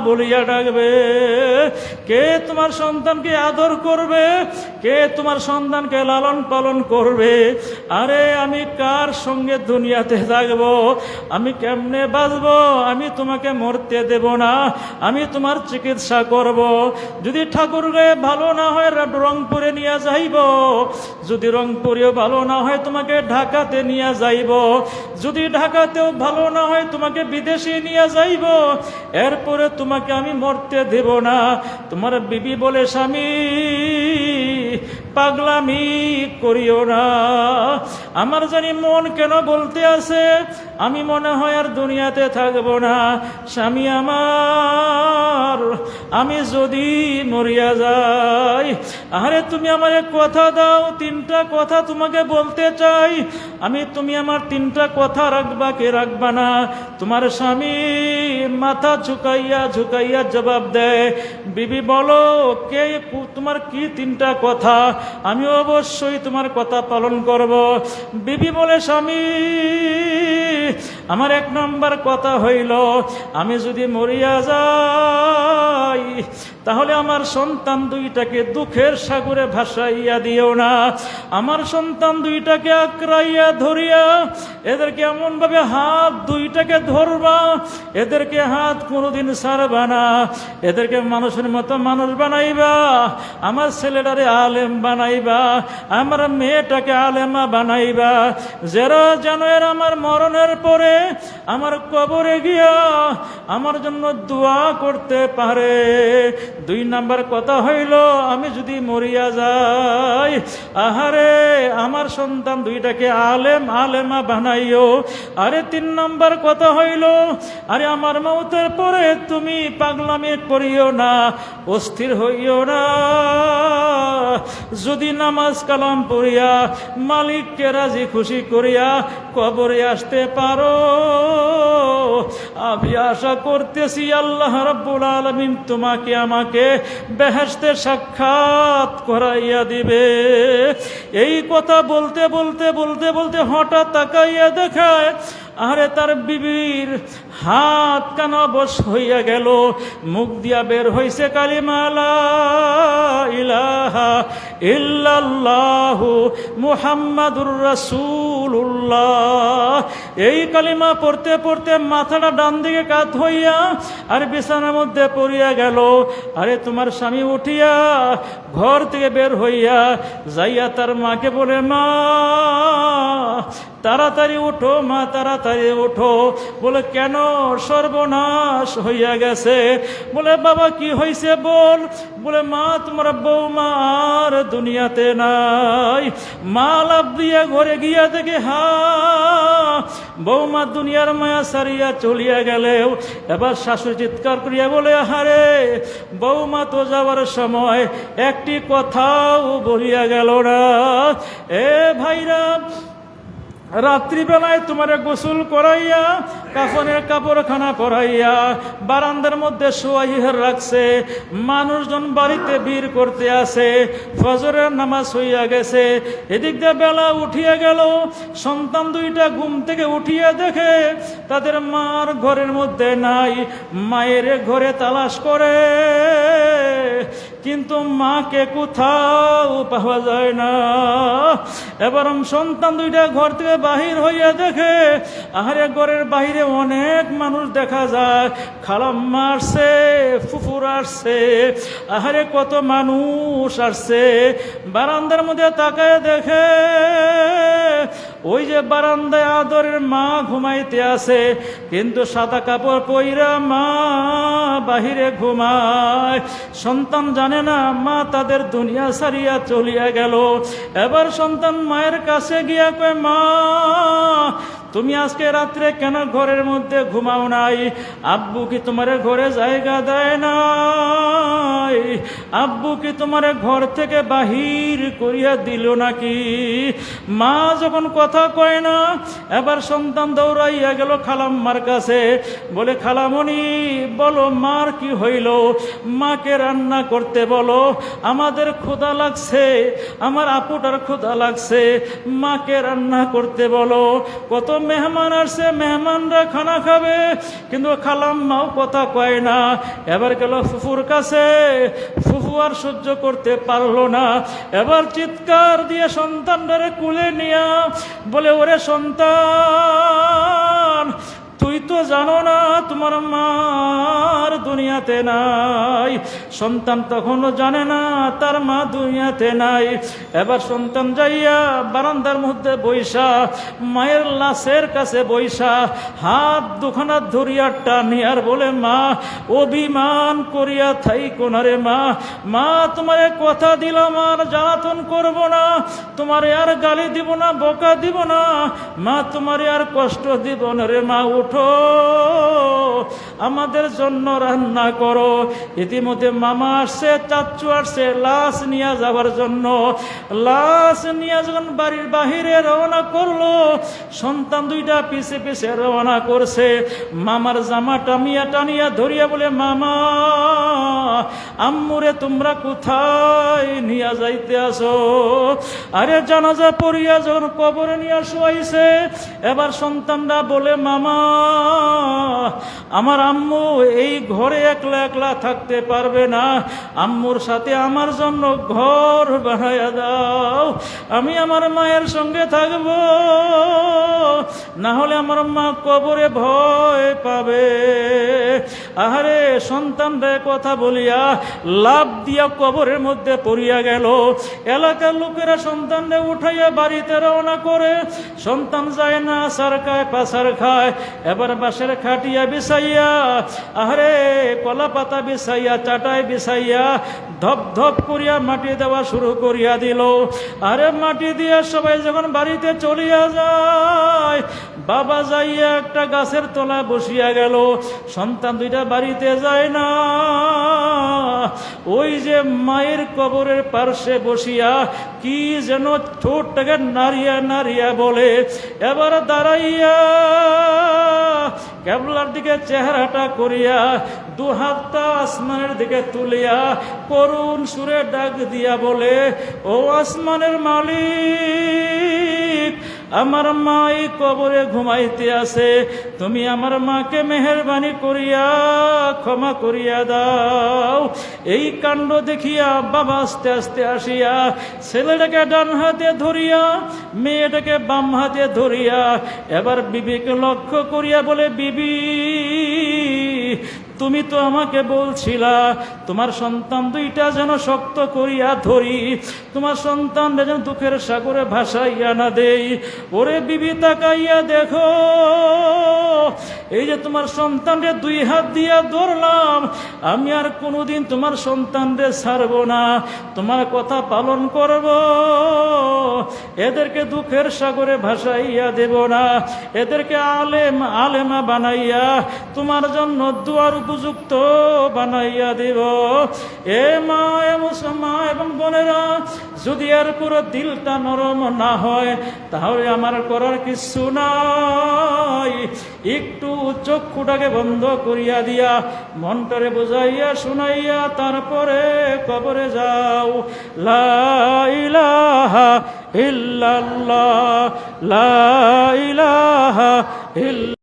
বলিয়া ডাকবে? কে তোমার সন্তানকে আদর করবে? কে তোমার সন্তানকে লালন পালন করবে? আরে আমি কার সঙ্গে দুনিয়াতে থাকবো? আমি কেমনে বাঁচবো? আমি তোমাকে মরতে দেব না, আমি তোমার চিকিৎসা করব। যদি ঠাকুরকে ভালো না হয় রংপুরে নিয়ে যাইব, যদি রংপুরেও ভালো না হয় তোমাকে ঢাকাতে নিয়ে যাইব, যদি ঢাকাতেও ভালো না হয় তোমাকে বিদেশে নিয়ে যাইব, এরপরে তোমাকে আমি মরতে দেব না। তোমার বিবি বলে, স্বামী পাগলামি করিও না। আমার জানি মন কেন বলতে আছে আমি মনে হয় আর দুনিয়াতে থাকবো না। স্বামী আমার, আমি যদি মরিয়া যাই, আরে তুমি আমার কথা দাও, তিনটা কথা তোমাকে বলতে চাই আমি। তুমি আমার তিনটা কথা রাখবা কে রাখবা না? তোমার স্বামী মাথা ঝুঁকাইয়া ঝুঁকাইয়া জবাব দেয়, বিবি বলো কে, তোমার কি তিনটা কথা? আমি অবশ্যই তোমার কথা পালন করব। বিবি বলে, স্বামী আমার এক নম্বর কথা হইল, আমি যদি মরিয়া যাই তাহলে আমার সন্তান দুইটাকে দুঃখের সাগরে ভাসাইয়া দিও না। আমার সন্তান দুইটাকে আঁকড়াইয়া ধরিয়া এদেরকে এমন ভাবে হাত দুইটাকে ধরবা, এদেরকে হাত কোনোদিন ছাড়বা না, এদেরকে মানুষের মতো মানুষ বানাইবা। আমার ছেলেটারে আলেম বানাইবা, আমার মেয়েটাকে আলেমা বানাইবা, যারা যেন এর আমার মরণের পরে আমার কবরে গিয়া আমার জন্য দোয়া করতে পারে। 2 নাম্বার কথা হইল, আমি যদি মরিয়া যাই, আহারে আমার সন্তান 2টাকে আলেমা বানাইও। আরে 3 নাম্বার কথা হইল, আরে আমার মওতের পরে তুমি পাগলামি করিও না, অস্থির হইও না। যদি নামাজ কালাম পড়িয়া মালিককে রাজি খুশি করিয়া কবরে আসতে পারো, আমি আশা করতেছি আল্লাহ রাব্বুল আলামিন তোমাকে আমাকে বেহেশতে সাক্ষাৎ করাইয়া দিবে। এই কথা বলতে বলতে বলতে বলতে হঠাৎ তাকাইয়া দেখায়, আরে তার বিবির হাত কানা বশ হইয়া গেল, মুখ দিয়া বের হইছে কালিমা লা ইলাহা ইল্লাল্লাহু মুহাম্মাদুর রাসূলুল্লাহ। এই কালিমা পড়তে পড়তে মাথাটা ডান দিকে কাত হইয়া আর বিছানার মধ্যে পড়িয়া গেল। আরে তোমার স্বামী উঠিয়া ঘর থেকে বের হইয়া যাইয়া তার মাকে বলে, মা তাড়াতাড়ি উঠো, মা তাড়াতাড়ি উঠো। বলে, কেন? সর্বনাশ হইয়া গেছে। বলে, বাবা কি হয়েছে বল। বলে, মা তোমার বৌমা আর দুনিয়াতে নাই। মা লাফ দিয়া ঘরে গিয়া দেখে, বৌমা দুনিয়ার মায়া সারিয়া চলিয়া গেলেও। এবার শাশুড়ি চিৎকার করিয়া বলে, আহারে বৌমা তো যাওয়ার সময় একটি কথাও বলিয়া গেল না। এ ভাইরা, রাত্রিবেলায় তোমারে গোসল করাইয়া কাফনের কাপড়খানা পরাইয়া বারান্দার মধ্যে শোয়াইয়া রাখছে। মানুষজন বাড়িতে ভিড় করতে আসে, ফজরের নামাজ হইয়া গেছে। এদিক দিয়ে বেলা উঠিয়া গেল। সন্তান 2টা ঘুম থেকে উঠিয়া দেখে তাদের মার ঘরের মধ্যে নাই। মায়ের ঘরে তালাশ করে, কিন্তু মাকে কোথাও পাওয়া যায় না। এবার সন্তান 2টা ঘর থেকে বাহির হইয়া দেখে, আহারে ঘরের বাহিরে অনেক মানুষ দেখা যায়। খালাম্মা আসছে, ফুফুর আসছে, আহারে কত মানুষ আসছে। বারান্দার মধ্যে তাকায় দেখে ওই যে বারান্দায় আদরের মা ঘুমাইতে আছে, কিন্তু সাদা কাপড় পইরা মা বাহিরে ঘুমায়। সন্তান জানে না মা তাদের দুনিয়া ছাড়িয়া চলিয়া গেল। এবার সন্তান মায়ের কাছে গিয়া কয়, মা তুমি আজকে রাত্রে কেন ঘরের মধ্যে ঘুমাও নাই? আব্বু কি তোমার ঘরে জায়গা দেয় নাই? আব্বু কি তোমার ঘর থেকে বাহির করিয়া দিল নাকি? মা যখন কথা কয় না, এবার সন্তান দৌড়াইয়া গেল খালাম্মার কাছে। বলে, খালামণি বলো মার কি হইল? মাকে রান্না করতে বলো, আমাদের ক্ষুধা লাগছে, আমার আপুটার ক্ষুধা লাগছে, মাকে রান্না করতে বলো। কত মেহমান আসছে, মেহমানরা খানা খাবে, কিন্তু খালাম্মাও কথা কয় না। এবার গেল ফুফুর কাছে, ফুফু আর সহ্য করতে পারলো না। এবার চিৎকার দিয়ে সন্তানটারে কুলে নিয়া বলে, ওরে সন্তান, তুই তো জানো না তোমার মার দুনিয়াতে নাই। সন্তান তখনও জানে না তার মা দুনিয়াতে নাই। এবার সন্তান যাইয়া বারান্দার মধ্যে বইসা মায়ের লাশের কাছে বইসা হাত দুখানা ধরিয়া টানি আর বলে, মা অভিমান করিয়া থাইকো না রে মা। মা তোমারে কথা দিলাম আর জ্বালাতন করব না, তোমারে আর গালি দিব না, বকা দিব না, মা তোমারে আর কষ্ট দিব না রে মা। উঠো, আমাদের জন্য রান্না করো। ইতিমধ্যে মামা আসছে, চাচ্চু আসছে লাশ নিয়ে যাবার জন্য। লাশ নিয়ে যখন বাড়ির বাহিরে রওনা করলো, সন্তান 2টা পিছে পিছে রওনা করছে। মামার জামা টানিয়া টানিয়া ধরিয়া বলে, মামা আম্মুরে তোমরা কোথায় নিয়ে যাইতে আসো? আরে জানাজা পড়িয়া যখন কবরে নিয়ে শোয়াইছে, এবার সন্তানরা বলে, মামা আমার আম্মু এই ঘরে একলা একলা থাকতে পারবে না, আম্মুর সাথে আমার জন্য ঘর বানাইয়া দাও, আমি আমার মায়ের সঙ্গে থাকব, না হলে আমার মা কবরে ভয় পাবে। আহারে সন্তানরে কথা বলিয়া লাভ দিয়া কবরের মধ্যে পড়িয়া গেল। এলাকার লোকেরা সন্তানরে উঠাইয়া বাড়িতে রওনা করে। সন্তান যায় না, আসার খায়, পাশার খায়। এবার বাঁশের খাটিয়া বিছাইয়া, আহারে কলা পাতা বিছাইয়া, চাটাই বিছাইয়া ধপ ধপ করিয়া মাটি দেওয়া শুরু করিয়া দিল। আরে মাটি দিয়া সবাই যখন বাড়িতে চলিয়া যায়, বাবা যাইয়া একটা গাছের তলায় বসিয়া গেল। সন্তান দুইটা বাড়িতে যায় না, ওই যে মায়ের কবরের পার্শ্বে বসিয়া কি যেন ঠোঁটটাকে নাড়িয়া নাড়িয়া বলে। এবার দাঁড়াইয়া কেবলার দিকে চেহারাটা করিয়া দু হাতটা আসমানের দিকে তুলিয়া করুণ সুরে ডাক দিয়া বলে, ও আসমানের মালিক, আমার মা এই কবরে ঘুমাইতে আছে, তুমি আমার মাকে মেহেরবানি করিয়া ক্ষমা করিয়া দাও। এই কাণ্ড দেখিয়া বাবা আস্তে আস্তে আসিয়া ছেলেটাকে ডান হাতে ধরিয়া, মেয়েটাকে বাম হাতে ধরিয়া এবার বিবিকে লক্ষ্য করিয়া বলে, বিবি তুমি তো আমাকে বলছিলা তোমার সন্তান দুইটা যেন শক্ত করিয়া ধরি, তোমার সন্তান যেন দুঃখের সাগরে ভাসাইয়া না দেই। ওরে বিবি তাকাইয়া দেখো, এই যে তোমার সন্তানরে দুই হাত দিয়া ধরলাম, আমি আর কোনোদিন তোমার সন্তানরে ছাড়ব না, তোমার কথা পালন করব, এদেরকে দুঃখের সাগরে ভাসাইয়া দেব না, এদেরকে আলেমা বানাইয়া তোমার জন্য দুয়ার উপযুক্ত বানাইয়া দেব। এ মা এবং বোনেরা, যদি এর পুরো দিলটা নরম না হয় তাহলে আমার করার কিছু নাই। একটু চক্ষুটাকে বন্ধ করিয়া দিয়া মনটারে বুঝাইয়া শুনাইয়া তারপরে কবরে যাও। লা ইলাহা ইল্লাল্লাহ, লা ইলাহা ইল্লাল্লাহ।